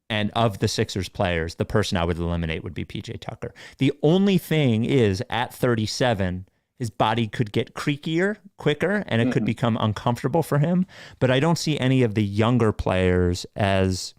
And of the Sixers players, the person I would eliminate would be PJ Tucker. The only thing is, at 37, his body could get creakier quicker, and it could become uncomfortable for him. But I don't see any of the younger players as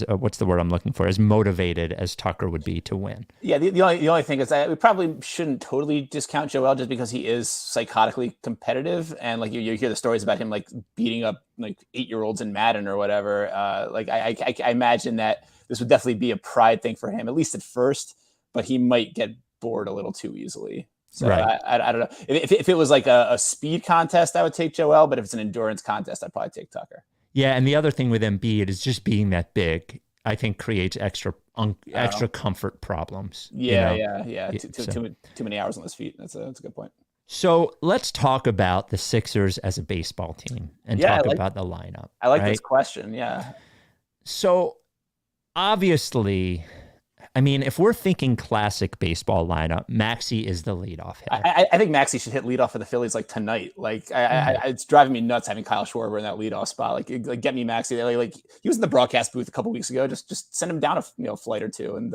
what's the word I'm looking for, as motivated as Tucker would be to win. Yeah, the only thing is that we probably shouldn't totally discount Joel just because he is psychotically competitive, and like you hear the stories about him like beating up like 8-year-olds in Madden or whatever. Like I imagine that this would definitely be a pride thing for him, at least at first, but he might get bored a little too easily. So right. I don't know. If it was like a speed contest, I would take Joel, but if it's an endurance contest, I'd probably take Tucker. Yeah, and the other thing with Embiid is just being that big, I think creates extra comfort problems. Yeah. Too many hours on his feet. That's a good point. So let's talk about the Sixers as a baseball team and talk about the lineup. I like this question. Yeah. So obviously, I mean, if we're thinking classic baseball lineup, Maxey is the leadoff hitter. I think Maxey should hit leadoff for the Phillies like tonight. Like, it's driving me nuts having Kyle Schwarber in that leadoff spot. Like get me Maxey. Like he was in the broadcast booth a couple weeks ago. Just send him down a flight or two, and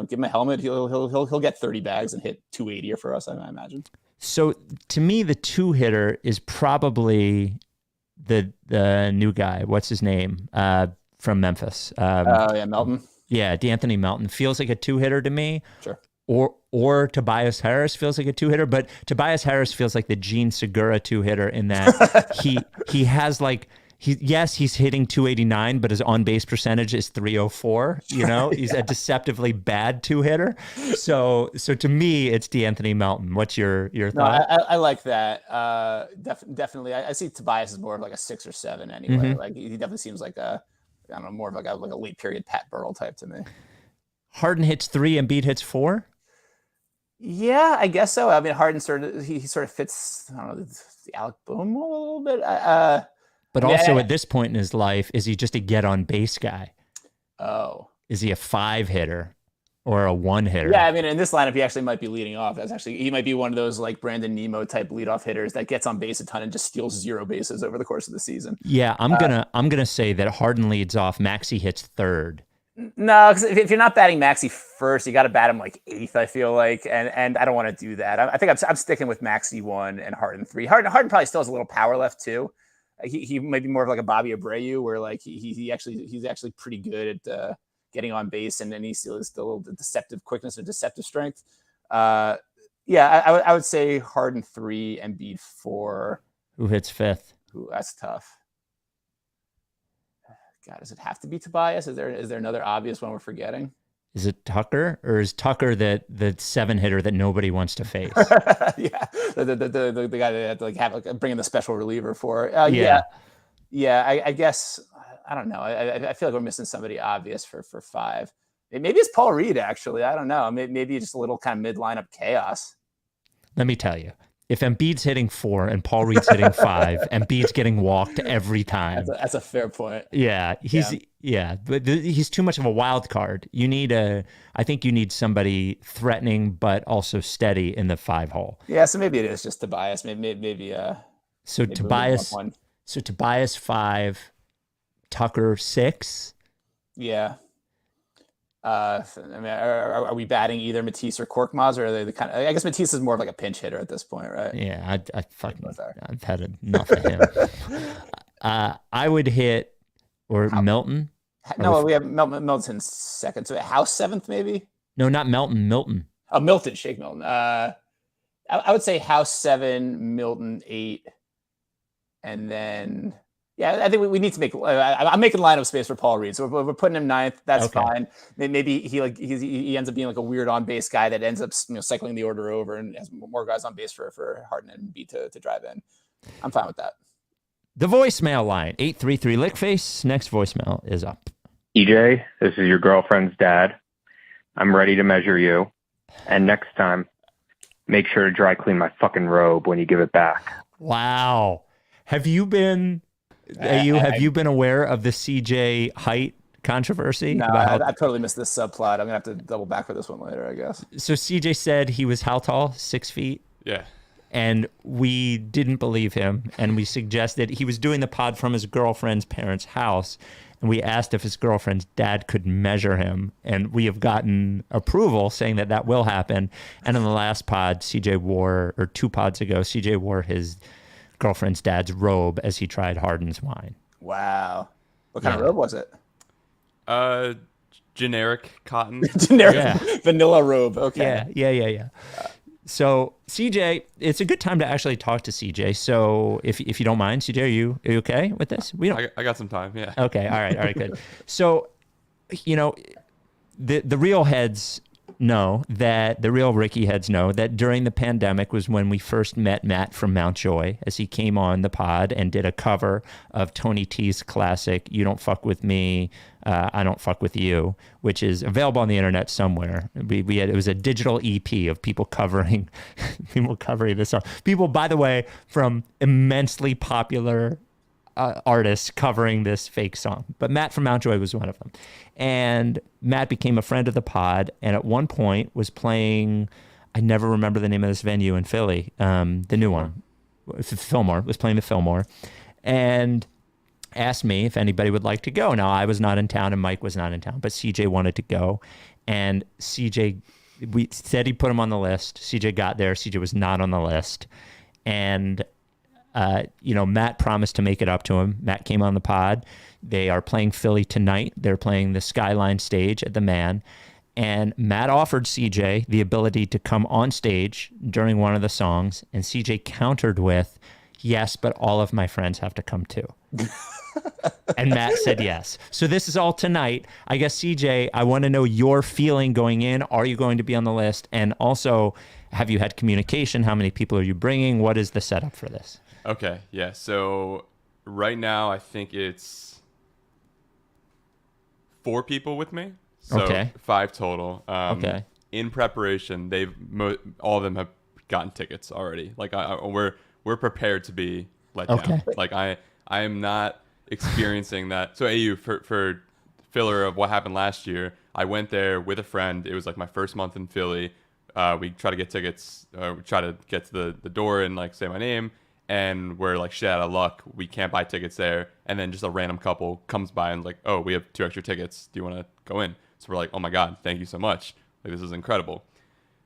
give him a helmet. He'll get 30 bags and hit 280 for us, I imagine. So to me, the 2-hitter is probably the new guy. What's his name? From Memphis. Melton. Yeah, D'Anthony Melton feels like a 2-hitter to me. Sure. Or Tobias Harris feels like a 2-hitter, but Tobias Harris feels like the Gene Segura 2-hitter in that he has like he's hitting 289, but his on-base percentage is 304. He's a deceptively bad 2-hitter. So to me, it's D'Anthony Melton. What's your thought? No, I like that. Definitely. I see Tobias as more of like a 6 or 7 anyway. Mm-hmm. Like he definitely seems like more of like a late period Pat Burrell type to me. Harden hits 3, Embiid hits 4. Yeah, I guess so. I mean, Harden sort of fits, I don't know, the Alec Bohm a little bit. But also at this point in his life, is he just a get on base guy? Oh, is he a 5-hitter or a 1-hitter? Yeah, I mean, in this lineup, he actually might be leading off. He might be one of those like Brandon Nemo type leadoff hitters that gets on base a ton and just steals 0 bases over the course of the season. Yeah, I'm gonna say that Harden leads off. Maxey hits 3rd. No, because if you're not batting Maxey first, you got to bat him like 8th. I feel like, and I don't want to do that. I think I'm sticking with Maxey 1 and Harden 3. Harden probably still has a little power left too. He might be more of like a Bobby Abreu, where like he's actually pretty good at getting on base, and then he's still the deceptive quickness and deceptive strength. I would say Harden 3, Embiid 4. Who hits 5th? Ooh, that's tough. God, does it have to be Tobias? Is there another obvious one we're forgetting? Is it Tucker, or is Tucker the 7-hitter that nobody wants to face? Yeah, the guy that had to like bring in the special reliever for. I guess I don't know. I feel like we're missing somebody obvious for 5. Maybe it's Paul Reed. Actually, I don't know. Maybe just a little kind of mid lineup chaos. Let me tell you. If Embiid's hitting 4 and Paul Reed's hitting 5, Embiid's getting walked every time. That's a fair point. Yeah, but he's too much of a wild card. I think you need somebody threatening but also steady in the 5-hole. Yeah, so maybe it is just Tobias. Maybe. So Tobias 5, Tucker 6. Yeah. Are we batting either Matisse or Korkmaz, or are they the kind of? I guess Matisse is more of like a pinch hitter at this point, right? Yeah, I've had enough of him. I would hit Milton. No, we have Milton 2nd. So House 7th, maybe. No, not Milton. Milton. Oh, Milton, Shake Milton. I would say House 7, Milton 8, and then. Yeah, I think we need to make. I'm making lineup space for Paul Reed, so we're putting him 9th. That's fine. Maybe he ends up being like a weird on base guy that ends up cycling the order over and has more guys on base for Harden and Embiid to drive in. I'm fine with that. The voicemail line 833 Lickface. Next voicemail is up. EJ, this is your girlfriend's dad. I'm ready to measure you, and next time, make sure to dry clean my fucking robe when you give it back. Wow, have you been aware of the CJ height controversy? No, I totally missed this subplot. I'm gonna have to double back for this one later, I guess. So CJ said he was how tall? 6 feet? Yeah. And we didn't believe him, and we suggested he was doing the pod from his girlfriend's parents' house, and we asked if his girlfriend's dad could measure him, and we have gotten approval saying that that will happen. And in the last pod, CJ wore, or 2 pods ago, CJ wore his girlfriend's dad's robe as he tried Hardin's wine. Wow. What kind of robe was it? Generic cotton. Generic vanilla robe. Okay. Yeah. So CJ, it's a good time to actually talk to CJ. So if you don't mind, CJ, are you okay with this? I got some time. Yeah. Okay. All right. Good. So, the real heads know that the real Ricky heads know that during the pandemic was when we first met Matt from Mountjoy as he came on the pod and did a cover of Tony T's classic "You Don't Fuck With Me, I Don't Fuck With You," which is available on the internet somewhere. It was a digital EP of people covering this song. People, by the way, from immensely popular artists covering this fake song. But Matt from Mountjoy was one of them. And Matt became a friend of the pod, and at one point was playing, I never remember the name of this venue in Philly, the new one, Fillmore, was playing the Fillmore, and asked me if anybody would like to go. Now, I was not in town and Mike was not in town, but CJ wanted to go. And CJ, we said he put him on the list. CJ got there. CJ was not on the list. And Matt promised to make it up to him. Matt came on the pod. They are playing Philly tonight. They're playing the Skyline stage at the Man. And Matt offered CJ the ability to come on stage during one of the songs. And CJ countered with, "Yes, but all of my friends have to come too." And Matt said yes. So this is all tonight. I guess, CJ, I want to know your feeling going in. Are you going to be on the list? And also, have you had communication? How many people are you bringing? What is the setup for this? Okay, yeah. So right now, I think it's 4 people with me. So okay. 5 total. Okay. In preparation, all of them have gotten tickets already. Like we're prepared to be let down. Like I am not experiencing that. So AU for filler of what happened last year, I went there with a friend. It was like my first month in Philly. We try to get tickets. We try to get to the door and like say my name. And we're like shit out of luck. We can't buy tickets there. And then just a random couple comes by and like, "Oh, we have 2 extra tickets. Do you want to go in?" So we're like, "Oh my God, thank you so much. Like, this is incredible."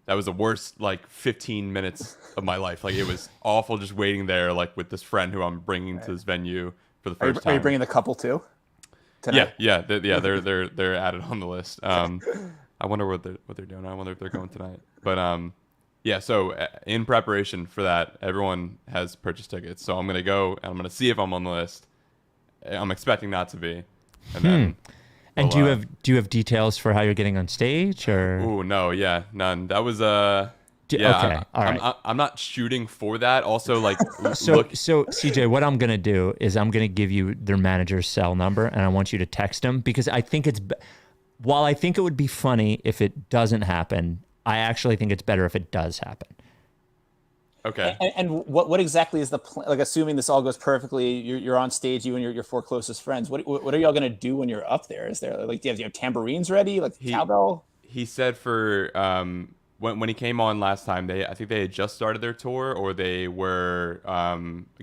That was the worst like 15 minutes of my life. Like, it was awful just waiting there like with this friend who I'm bringing to this venue for the first time. Are you bringing the couple too? Tonight? Yeah. They're added on the list. I wonder what they're doing. I wonder if they're going tonight. But yeah, so in preparation for that, everyone has purchased tickets. So I'm going to go and I'm going to see if I'm on the list. I'm expecting not to be. And then and do you have details for how you're getting on stage or? Ooh, no, yeah, none. That was okay, all right. I'm not shooting for that. Also, like so CJ, what I'm going to do is I'm going to give you their manager's cell number and I want you to text them because I think while I think it would be funny if it doesn't happen, I actually think it's better if it does happen. Okay. And what exactly is the plan? Like, assuming this all goes perfectly, you're on stage, you and your 4 closest friends. What are y'all gonna do when you're up there? Is there like do you have tambourines ready, like cowbell? He said for when he came on last time, I think they had just started their tour or they were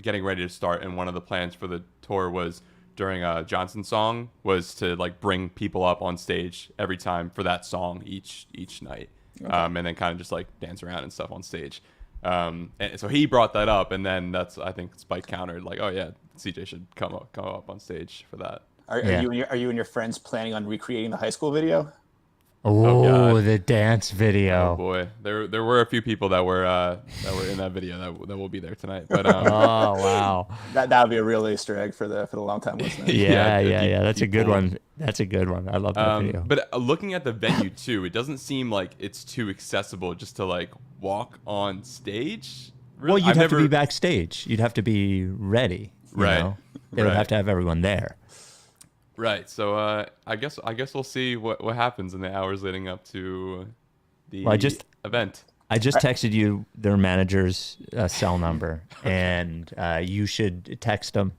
getting ready to start. And one of the plans for the tour was during a Johnson song was to like bring people up on stage every time for that song each night. Okay. And then kind of just like dance around and stuff on stage. And so he brought that up, and then I think Spike countered like, "Oh yeah, CJ should come up on stage for that." Are you and your friends planning on recreating the high school video? Oh, the dance video! Oh boy, there were a few people that were in that video that will be there tonight. But oh wow, that would be a real Easter egg for the long time listeners. yeah. That's a good one. That's a good one. I love that video. But looking at the venue too, it doesn't seem like it's too accessible just to like walk on stage. Really? Well, you'd have to be backstage. You'd have to be ready. Right. They would have to have everyone there. Right. So I guess we'll see what happens in the hours leading up to the event. I just texted you their manager's cell number, and you should text them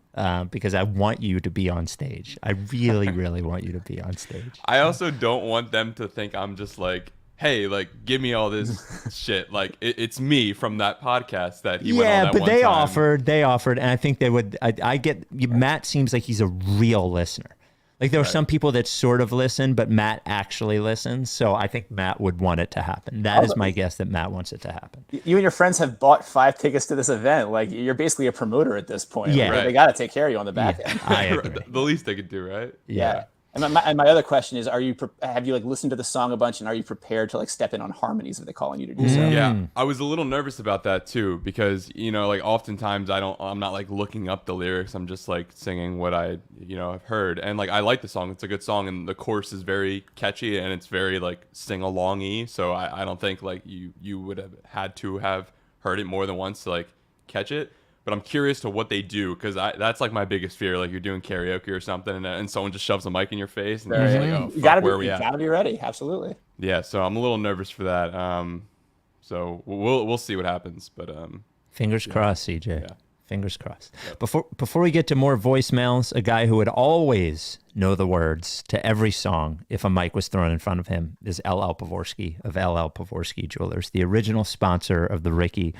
because I want you to be on stage. I really, really want you to be on stage. I also don't want them to think I'm just like, hey, like, give me all this shit. Like, it's me from that podcast that he went on that but one they time. offered, and I think they would. I get Matt seems like he's a real listener. Like there are some people that sort of listen, but Matt actually listens. So I think Matt would want it to happen. That is my guess, that Matt wants it to happen. You and your friends have bought 5 tickets to this event. Like you're basically a promoter at this point. Yeah. Like, they got to take care of you on the back end. I agree. The least they could do, right? Yeah. And my other question is, have you like listened to the song a bunch, and are you prepared to like step in on harmonies if they're calling you to do so? Yeah, I was a little nervous about that too, because like oftentimes I'm not like looking up the lyrics. I'm just like singing what I have heard, and like I like the song. It's a good song, and the chorus is very catchy, and it's very like sing along-y. So I don't think like you would have had to have heard it more than once to like catch it. But I'm curious to what they do, because that's like my biggest fear. Like you're doing karaoke or something, and someone just shoves a mic in your face, and you're just like, oh, fuck, where are we at? You gotta be ready. Absolutely. Yeah, so I'm a little nervous for that. So we'll see what happens, but fingers crossed, CJ. Yeah. Fingers crossed. Yep. Before we get to more voicemails, a guy who would always know the words to every song if a mic was thrown in front of him is LL Pavorsky of LL Pavorsky Jewelers, the original sponsor of the Ricky.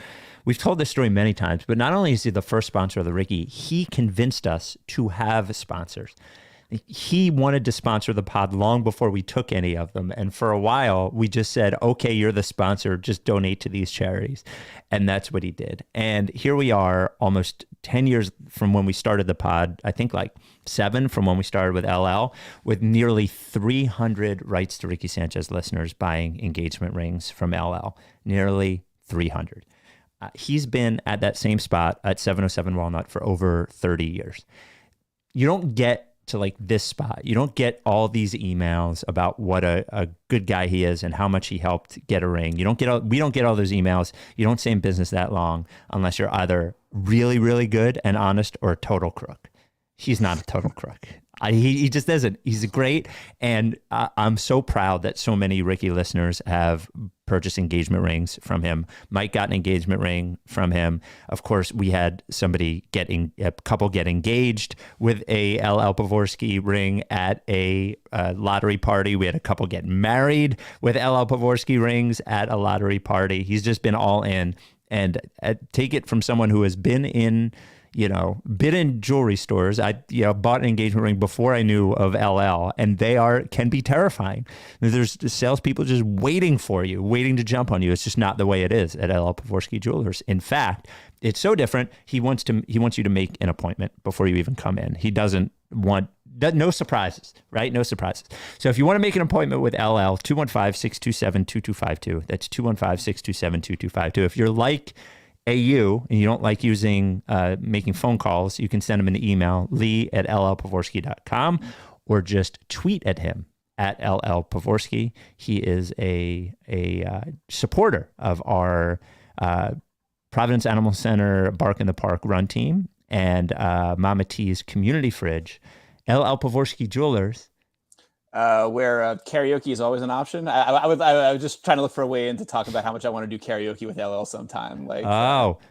We've told this story many times, but not only is he the first sponsor of the Ricky, he convinced us to have sponsors. He wanted to sponsor the pod long before we took any of them. And for a while, we just said, okay, you're the sponsor, just donate to these charities. And that's what he did. And here we are almost 10 years from when we started the pod, I think like 7 from when we started with LL, with nearly 300 Rights to Ricky Sanchez listeners buying engagement rings from LL, nearly 300. He's been at that same spot at 707 Walnut for over 30 years. You don't get to like this spot. You don't get all these emails about what a good guy he is and how much he helped get a ring. We don't get all those emails. You don't stay in business that long unless you're either really, really good and honest or a total crook. He's not a total crook. He just isn't. He's great. And I'm so proud that so many Ricky listeners have purchased engagement rings from him. Mike got an engagement ring from him. Of course, we had a couple get engaged with a LL Pavorsky ring at a lottery party. We had a couple get married with LL Pavorsky rings at a lottery party. He's just been all in. And take it from someone who has been in jewelry stores. I bought an engagement ring before I knew of LL, and they can be terrifying. There's salespeople just waiting for you, waiting to jump on you. It's just not the way it is at LL Pavorsky Jewelers. In fact, it's so different. He wants you to make an appointment before you even come in. He doesn't want no surprises, right? No surprises. So if you want to make an appointment with LL, 215-627-2252. That's 215-627-2252. If you're like AU and you don't like making phone calls, you can send him an email, lee@llpavorsky.com, or just tweet at him at LL Pavorsky. He is a supporter of our Providence Animal Center Bark in the Park run team and Mama T's Community Fridge. LL Pavorsky Jewelers, where karaoke is always an option. I was just trying to look for a way in to talk about how much I want to do karaoke with LL sometime.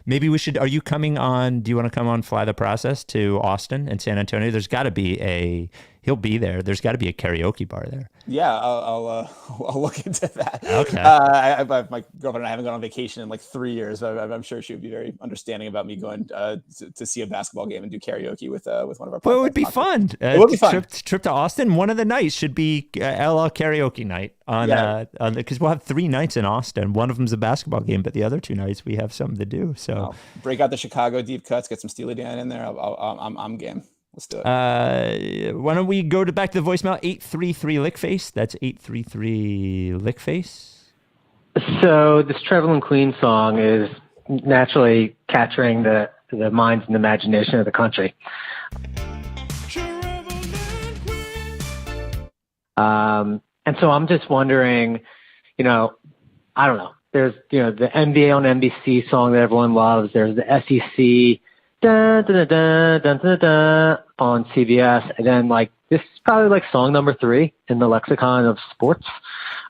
Maybe we should. Are you coming on? Do you want to come on Fly the Process to Austin and San Antonio? There's got to be he'll be there. There's got to be a karaoke bar there. Yeah, I'll look into that. Okay. My girlfriend and I haven't gone on vacation in like 3 years, but I'm sure she would be very understanding about me going to see a basketball game and do karaoke with one of our. Well, it would be fun. It would be fun. Trip to Austin. One of the nights should be LL karaoke night because we'll have 3 nights in Austin. One of them's a basketball game, but the other 2 nights we have something to do. So I'll break out the Chicago deep cuts, get some Steely Dan in there. I'm game. Let's do it. Why don't we go back to the voicemail? 833 Lickface. That's 833 Lickface. So this Traveling Queen song is naturally capturing the minds and imagination of the country. And so I'm just wondering, I don't know. There's, the NBA on NBC song that everyone loves. There's the SEC. Dun, dun, dun, dun, dun, dun, on CBS, and then this is probably song number 3 in the lexicon of sports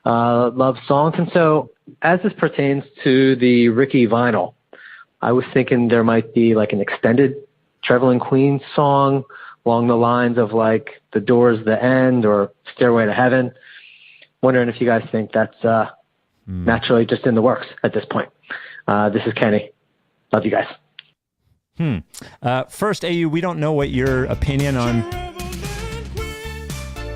love songs. And so as this pertains to the Ricky vinyl, I was thinking there might be an extended Traveling Queen song along the lines of The Doors, The End, or Stairway to Heaven. Wondering if you guys think that's naturally just in the works at this point. This is Kenny. Love you guys. First, AU, we don't know what your opinion on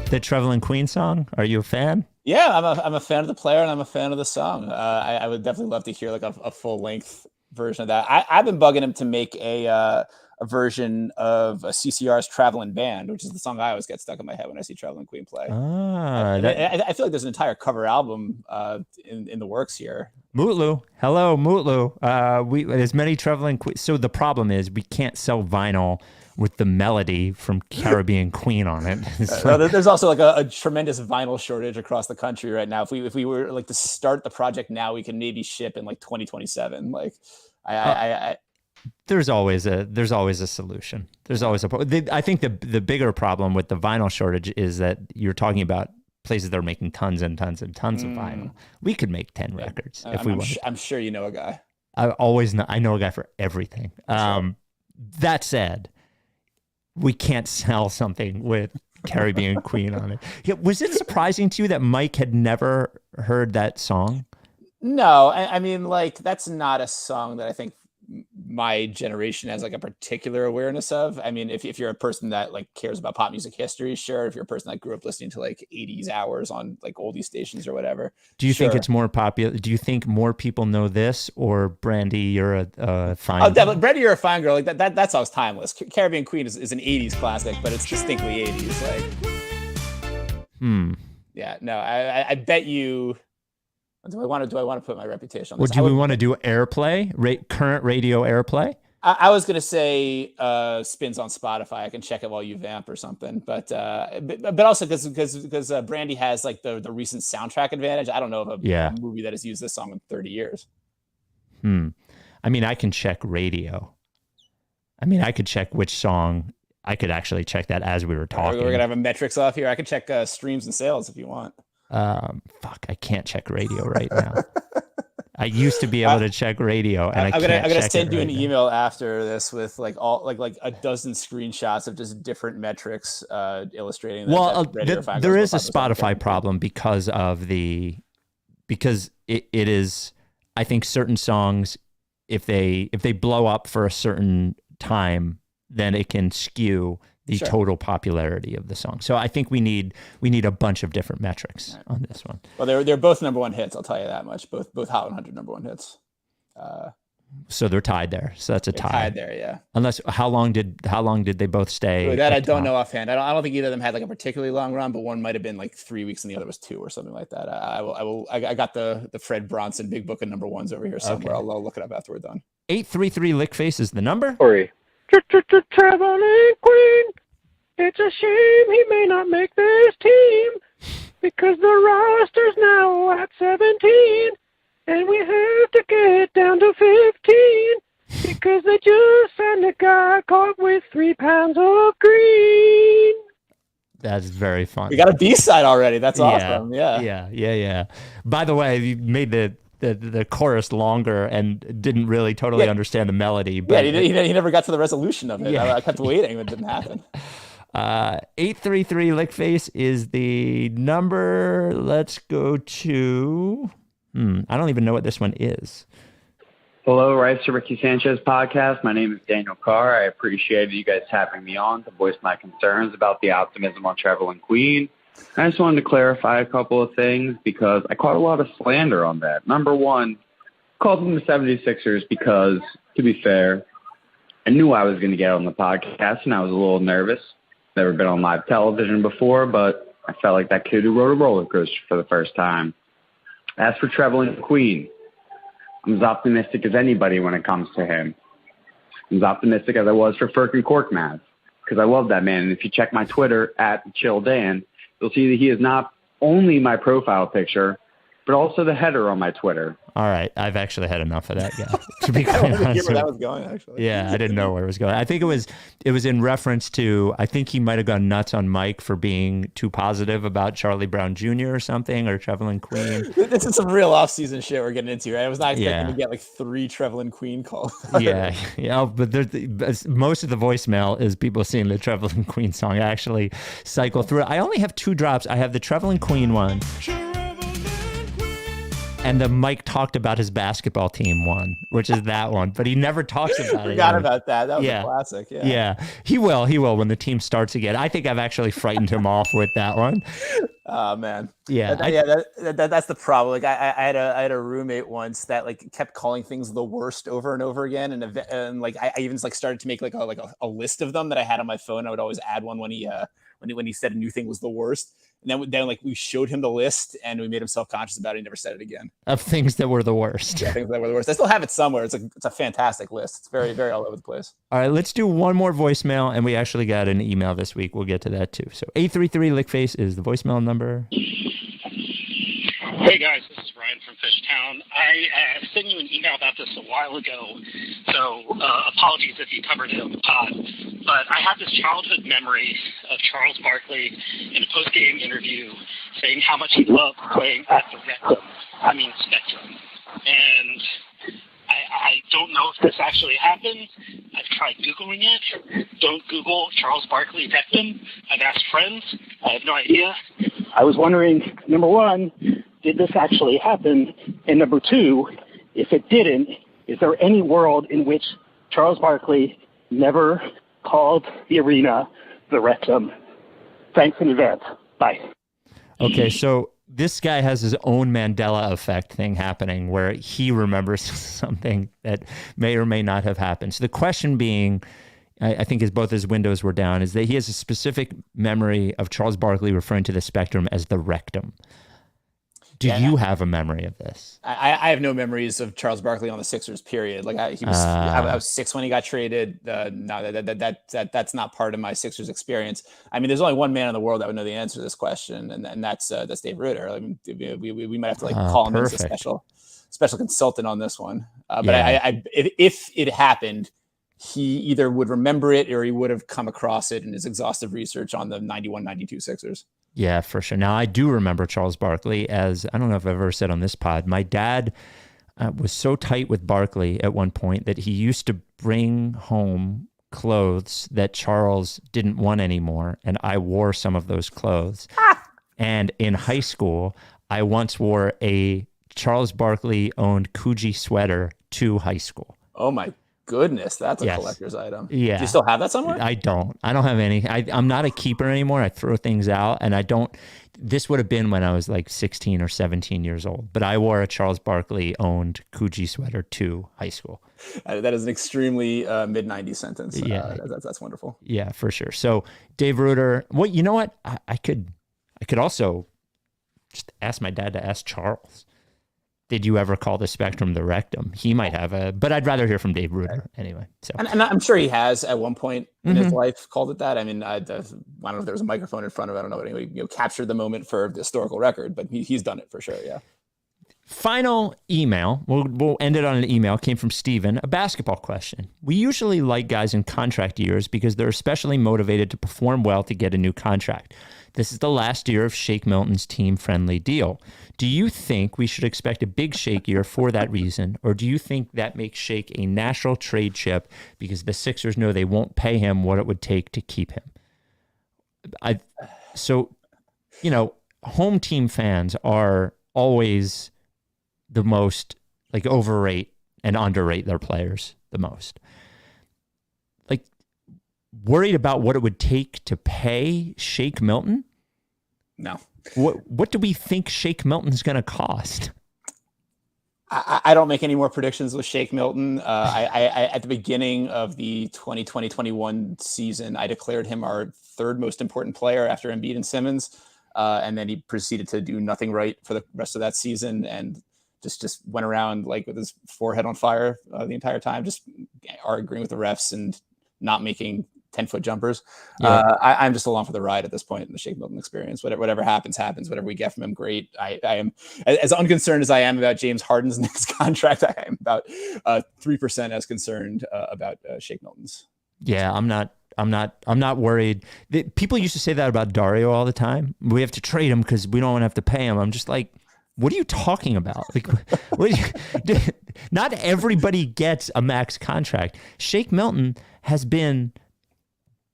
the Trevelyan Queen song. Are you a fan? Yeah, I'm a fan of the player and I'm a fan of the song. I would definitely love to hear like a full length version of that. I've been bugging him to make a version of a CCR's Traveling Band, which is the song I always get stuck in my head when I see Trevelyan Queen play. I feel like there's an entire cover album in the works here. Mootlu. Hello, Mootlu. As many Trevelyan Queen. So the problem is we can't sell vinyl with the melody from Caribbean Queen on it. There's also like a tremendous vinyl shortage across the country right now. If we were like to start the project now, we can maybe ship in like 2027. Like there's always a solution. There's always I think the bigger problem with the vinyl shortage is that you're talking about places that are making tons and tons and tons of vinyl. We could make 10 records if we wanted. I'm sure you know a guy. I know a guy for everything. Sure. That said, we can't sell something with Caribbean Queen on it. Yeah, was it surprising to you that Mike had never heard that song? No, I mean, like, that's not a song that I think my generation has like a particular awareness of. I mean, if you're a person that like cares about pop music history, sure. If you're a person that grew up listening to like 80s hours on like oldie stations or whatever. Do you think it's more popular? Do you think more people know this, or Brandy, you're a fine girl? Brandy, you're a fine girl. Like that song's timeless. Caribbean Queen is an 80s classic, but it's distinctly 80s. Like, yeah, no, I bet you. Do I want to put my reputation on this? Do we want to do airplay, current radio airplay? I was going to say spins on Spotify. I can check it while you vamp or something. But also because Brandy has like the recent soundtrack advantage. I don't know of a movie that has used this song in 30 years. I mean, I can check radio. I mean, I could check which song. I could actually check that as we were talking. We're going to have a metrics off here. I can check streams and sales if you want. I can't check radio right now. I used to be able to check radio, and I'm gonna send you an email after this with like a dozen screenshots of just different metrics illustrating. There is a Spotify problem because it is. I think certain songs, if they blow up for a certain time, then it can skew the total popularity of the song. So I think we need a bunch of different metrics on this one. Well, they're both number one hits. I'll tell you that much. Both Hot 100 number one hits. So they're tied there. So that's a tie. Tied there, yeah. Unless how long did they both stay? That I don't know offhand. I don't think either of them had like a particularly long run, but one might have been like 3 weeks and the other was 2 or something like that. I got the Fred Bronson Big Book of number ones over here somewhere. Okay. I'll look it up after we're done. 833 Lickface is the number. Sorry. Traveling Queen, it's a shame he may not make this team because the roster's now at 17 and we have to get down to 15 because they just signed a guy caught with 3 pounds of green. That's very fun. We got a B-side already. That's awesome. Yeah. By the way, you made the chorus longer and didn't really totally understand the melody. But he never got to the resolution of it. Yeah. I kept waiting. It didn't happen. 833 Lickface is the number. Let's go to... I don't even know what this one is. Hello, Rights to Ricky Sanchez podcast. My name is Daniel Carr. I appreciate you guys having me on to voice my concerns about the optimism on Trevelyan Queen. I just wanted to clarify a couple of things because I caught a lot of slander on that. Number one, called them the 76ers because, to be fair, I knew I was going to get on the podcast and I was a little nervous. Never been on live television before, but I felt like that kid who rode a roller coaster for the first time. As for Trevelyan Queen, I'm as optimistic as anybody when it comes to him. I'm as optimistic as I was for Firkin Korkmaz because I love that man. And if you check my Twitter @ChillDan, you'll see that he is not only my profile picture, but also the header on my Twitter. All right. I've actually had enough of that guy, to be quite honest. I didn't hear where that was going, actually. Yeah, I didn't know where it was going. I think it was in reference to, I think he might have gone nuts on Mike for being too positive about Charlie Brown Jr. or something, or Trevelyan Queen. This is some real off-season shit we're getting into, right? I was not expecting to get like 3 Trevelyan Queen calls. Yeah. But most of the voicemail is people seeing the Trevelyan Queen song. I actually cycle through it. I only have 2 drops. I have the Trevelyan Queen one. and the Mike talked about his basketball team one, which is that one, but he never talks about it. Forgot about that. That was a classic. Yeah. Yeah. He will when the team starts again. I think I've actually frightened him off with that one. Oh man. Yeah. That's the problem. Like I had a roommate once that like kept calling things the worst over and over again. And like, I even like started to make like a list of them that I had on my phone. I would always add one when he said a new thing was the worst. And then like we showed him the list and we made him self-conscious about it. He never said it again. Of things that were the worst. Yeah, things that were the worst. I still have it somewhere. It's a fantastic list. It's very, very all over the place. All right, let's do one more voicemail. And we actually got an email this week. We'll get to that too. So 833-LickFace is the voicemail number. Hey guys, this is Ryan from Fishtown. I sent you an email about this a while ago, so apologies if you covered it on the pod. But I have this childhood memory of Charles Barkley in a post-game interview saying how much he loved playing at the Spectrum. And I don't know if this actually happened. I've tried Googling it. Don't Google Charles Barkley Rectum. I've asked friends. I have no idea. I was wondering, number one, did this actually happen? And number two, if it didn't, is there any world in which Charles Barkley never called the arena the Rectum? Thanks in advance. Bye. Okay, so this guy has his own Mandela effect thing happening where he remembers something that may or may not have happened. So the question being, I think as both his windows were down, is that he has a specific memory of Charles Barkley referring to the Spectrum as the Rectum. Do you have a memory of this? I have no memories of Charles Barkley on the Sixers, period. Like I was 6 when he got traded. No, that's not part of my Sixers experience. I mean, there's only one man in the world that would know the answer to this question, and that's Dave Rutter. I mean, we might have to like call him as a special consultant on this one. But if it happened, he either would remember it or he would have come across it in his exhaustive research on the 91-92 Sixers. Yeah, for sure. Now, I do remember Charles Barkley as, I don't know if I've ever said on this pod, my dad was so tight with Barkley at one point that he used to bring home clothes that Charles didn't want anymore, and I wore some of those clothes. And in high school, I once wore a Charles Barkley-owned Coogee sweater to high school. Oh, my goodness, that's a collector's item. Yeah. Do you still have that somewhere? I don't have any. I'm not a keeper anymore. I throw things out, and I don't. This would have been when I was like 16 or 17 years old, but I wore a Charles Barkley owned Coogee sweater to high school. That is an extremely mid-90s sentence. Yeah. That's wonderful. Yeah, for sure. So Dave Rutter, you know what? I could also just ask my dad to ask Charles. Did you ever call the Spectrum the Rectum? He might have but I'd rather hear from Dave Rutter anyway. So, and I'm sure he has at one point in his life called it that. I mean, I don't know if there was a microphone in front of it. I don't know. But anyway, captured the moment for the historical record, but he's done it for sure. Yeah. Final email. We'll end it on an email. Came from Steven. A basketball question. We usually like guys in contract years because they're especially motivated to perform well to get a new contract. This is the last year of Shake Milton's team-friendly deal. Do you think we should expect a big Shake year for that reason, or do you think that makes Shake a natural trade chip because the Sixers know they won't pay him what it would take to keep him? Home team fans are always the most like overrate and underrate their players the most. Like worried about what it would take to pay Shake Milton? No. What do we think Shake Milton's going to cost? I don't make any more predictions with Shake Milton. I at the beginning of the 2020-21 season, I declared him our third most important player after Embiid and Simmons. And then he proceeded to do nothing right for the rest of that season and just went around like with his forehead on fire the entire time, just arguing with the refs and not making 10-foot jumpers. Yeah. I'm just along for the ride at this point in the Shake Milton experience. Whatever happens. Whatever we get from him, great. I am as unconcerned as I am about James Harden's next contract. I am about 3% as concerned about Shake Milton's. Yeah, I'm not worried. People used to say that about Dario all the time. We have to trade him because we don't have to pay him. I'm just like, what are you talking about? Like, not everybody gets a max contract. Shake Milton has been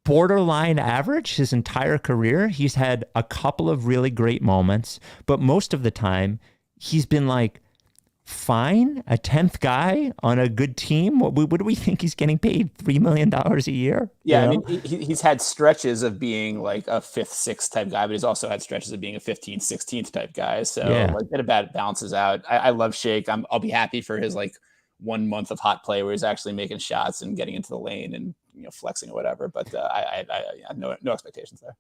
borderline average his entire career. He's had a couple of really great moments, but most of the time he's been like fine. A 10th guy on a good team. What do we think he's getting paid? $3 million a year? Yeah, I mean, he's had stretches of being like a 5th, 6th type guy, but he's also had stretches of being a 15th, 16th type guy. So like that balances out. I love Shake. I'll be happy for his like 1 month of hot play where he's actually making shots and getting into the lane and flexing or whatever. But I have no expectations there.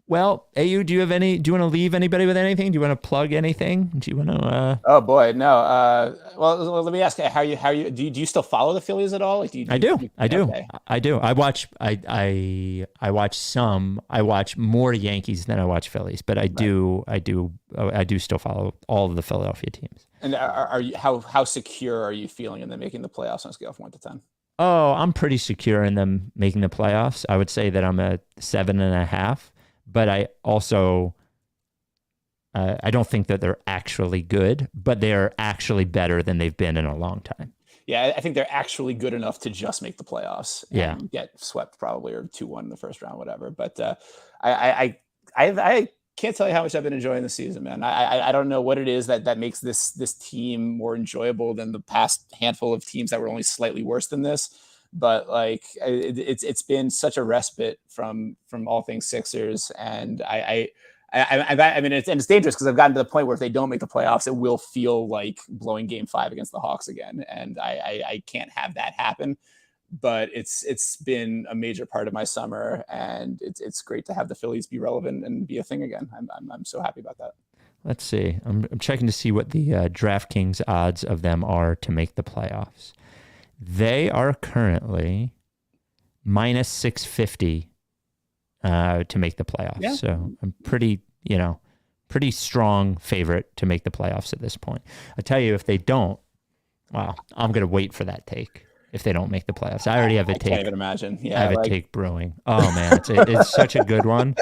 Well, AU, do you want to leave anybody with anything? Do you want to plug anything? Do you want to? Oh boy, no. Well, let me ask you, how you do you still follow the Phillies at all? Like, I do. Okay. I do. I watch some. I watch more Yankees than I watch Phillies, but I do still follow all of the Philadelphia teams. And are you how secure are you feeling in them making the playoffs on a scale of 1 to 10? Oh, I'm pretty secure in them making the playoffs. I would say that I'm a 7.5. But I also, I don't think that they're actually good, but they're actually better than they've been in a long time. Yeah, I think they're actually good enough to just make the playoffs. And get swept probably, or 2-1 in the first round, whatever. But I can't tell you how much I've been enjoying the season, man. I don't know what it is that makes this team more enjoyable than the past handful of teams that were only slightly worse than this. But like it's been such a respite from all things Sixers, and I mean it's dangerous because I've gotten to the point where if they don't make the playoffs, it will feel like blowing Game 5 against the Hawks again, and I can't have that happen. But it's been a major part of my summer, and it's great to have the Phillies be relevant and be a thing again. I'm so happy about that. Let's see. I'm checking to see what the DraftKings odds of them are to make the playoffs. They are currently minus 650 to make the playoffs. Yeah. So I'm pretty strong favorite to make the playoffs at this point. I tell you, if they don't, wow, I'm going to wait for that take. If they don't make the playoffs, I already have a take. I can't even imagine. Yeah, I have a take brewing. Oh man, it's such a good one,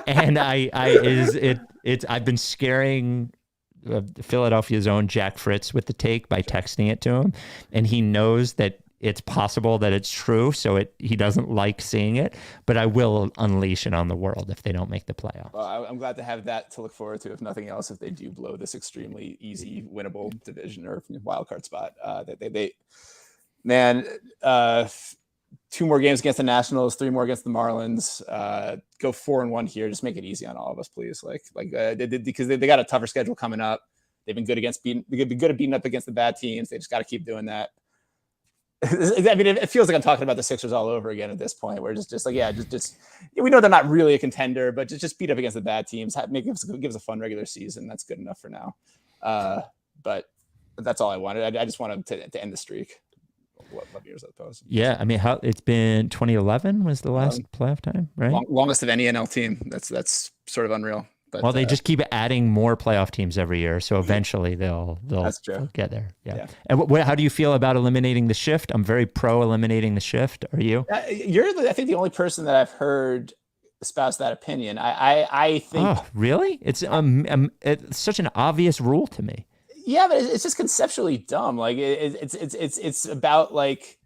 and I've been scaring Philadelphia's own Jack Fritz with the take by texting it to him, and he knows that it's possible that it's true, so he doesn't like seeing it, but I will unleash it on the world if they don't make the playoffs. Well, I'm glad to have that to look forward to, if nothing else, if they do blow this extremely easy winnable division or wild card spot. Man, 2 more games against the Nationals, 3 more against the Marlins. Go 4-1 here. Just make it easy on all of us, please. Because they got a tougher schedule coming up. They've been good at beating up against the bad teams. They just got to keep doing that. I mean, it feels like I'm talking about the Sixers all over again at this point. Where we know they're not really a contender, but just beat up against the bad teams. Give us a fun regular season. That's good enough for now. But that's all I wanted. I just wanted to end the streak. What years that post? Yeah, I mean, it's been 2011 was the last playoff time, right? Longest of any NL team. That's sort of unreal. But, well, they just keep adding more playoff teams every year, so eventually they'll get there. Yeah. And how do you feel about eliminating the shift? I'm very pro eliminating the shift. Are you? You're, I think, the only person that I've heard espouse that opinion. I think. Oh, really? It's such an obvious rule to me. Yeah, but it's just conceptually dumb. Like it's about like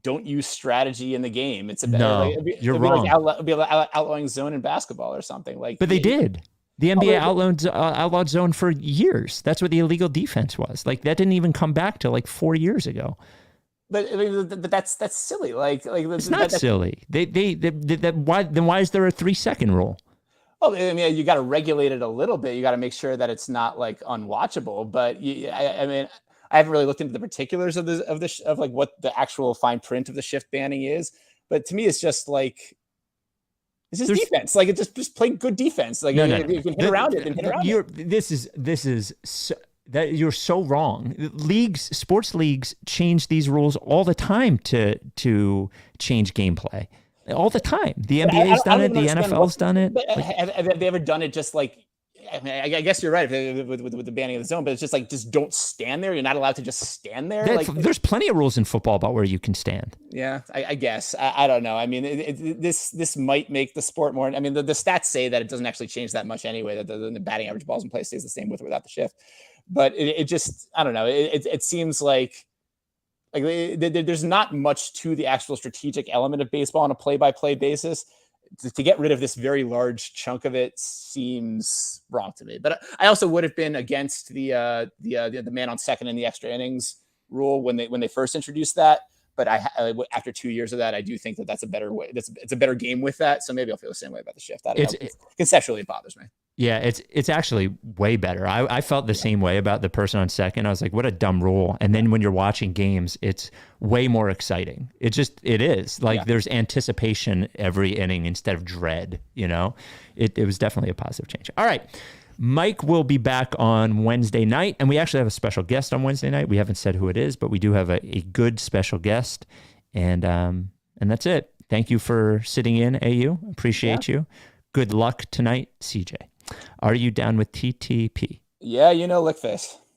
don't use strategy in the game. It's about you're wrong. It'd be like outlawing zone in basketball or something. Like, but they did. The NBA outlawed zone for years. That's what the illegal defense was. Like that didn't even come back till like 4 years ago. But that's silly. Like it's not silly. Why is there a 3-second rule? Well, I mean, you got to regulate it a little bit. You got to make sure that it's not like unwatchable. But I mean, I haven't really looked into the particulars of like what the actual fine print of the shift banning is. But to me, it's just like it's just defense. Like it just play good defense. Like you can hit around it and hit around it. This is that you're so wrong. Sports leagues change these rules all the time to change gameplay. All the time. The NBA's done it. The NFL's done it. Have they ever done it just like, I mean, I guess you're right with the banning of the zone, but it's just like, just don't stand there. You're not allowed to just stand there. There's plenty of rules in football about where you can stand. Yeah, I guess. I don't know. I mean, this might make the sport more. I mean, the stats say that it doesn't actually change that much anyway, that the batting average balls in play stays the same with or without the shift. But it just, I don't know. It seems like there's not much to the actual strategic element of baseball on a play-by-play basis. to get rid of this very large chunk of it seems wrong to me. But I also would have been against the man on second in the extra innings rule when they first introduced that. But after 2 years of that, I do think that's a better way. It's a better game with that. So maybe I'll feel the same way about the shift. I don't know. Conceptually, it bothers me. Yeah, it's actually way better. I felt the same way about the person on second. I was like, what a dumb rule. And then when you're watching games, it's way more exciting. It is. Like there's anticipation every inning instead of dread, you know? It was definitely a positive change. All right. Mike will be back on Wednesday night, and we actually have a special guest on Wednesday night. We haven't said who it is, but we do have a good special guest, and that's it. Thank you for sitting in, AU. Appreciate you. Good luck tonight, CJ. Are you down with TTP? Yeah, Lickface.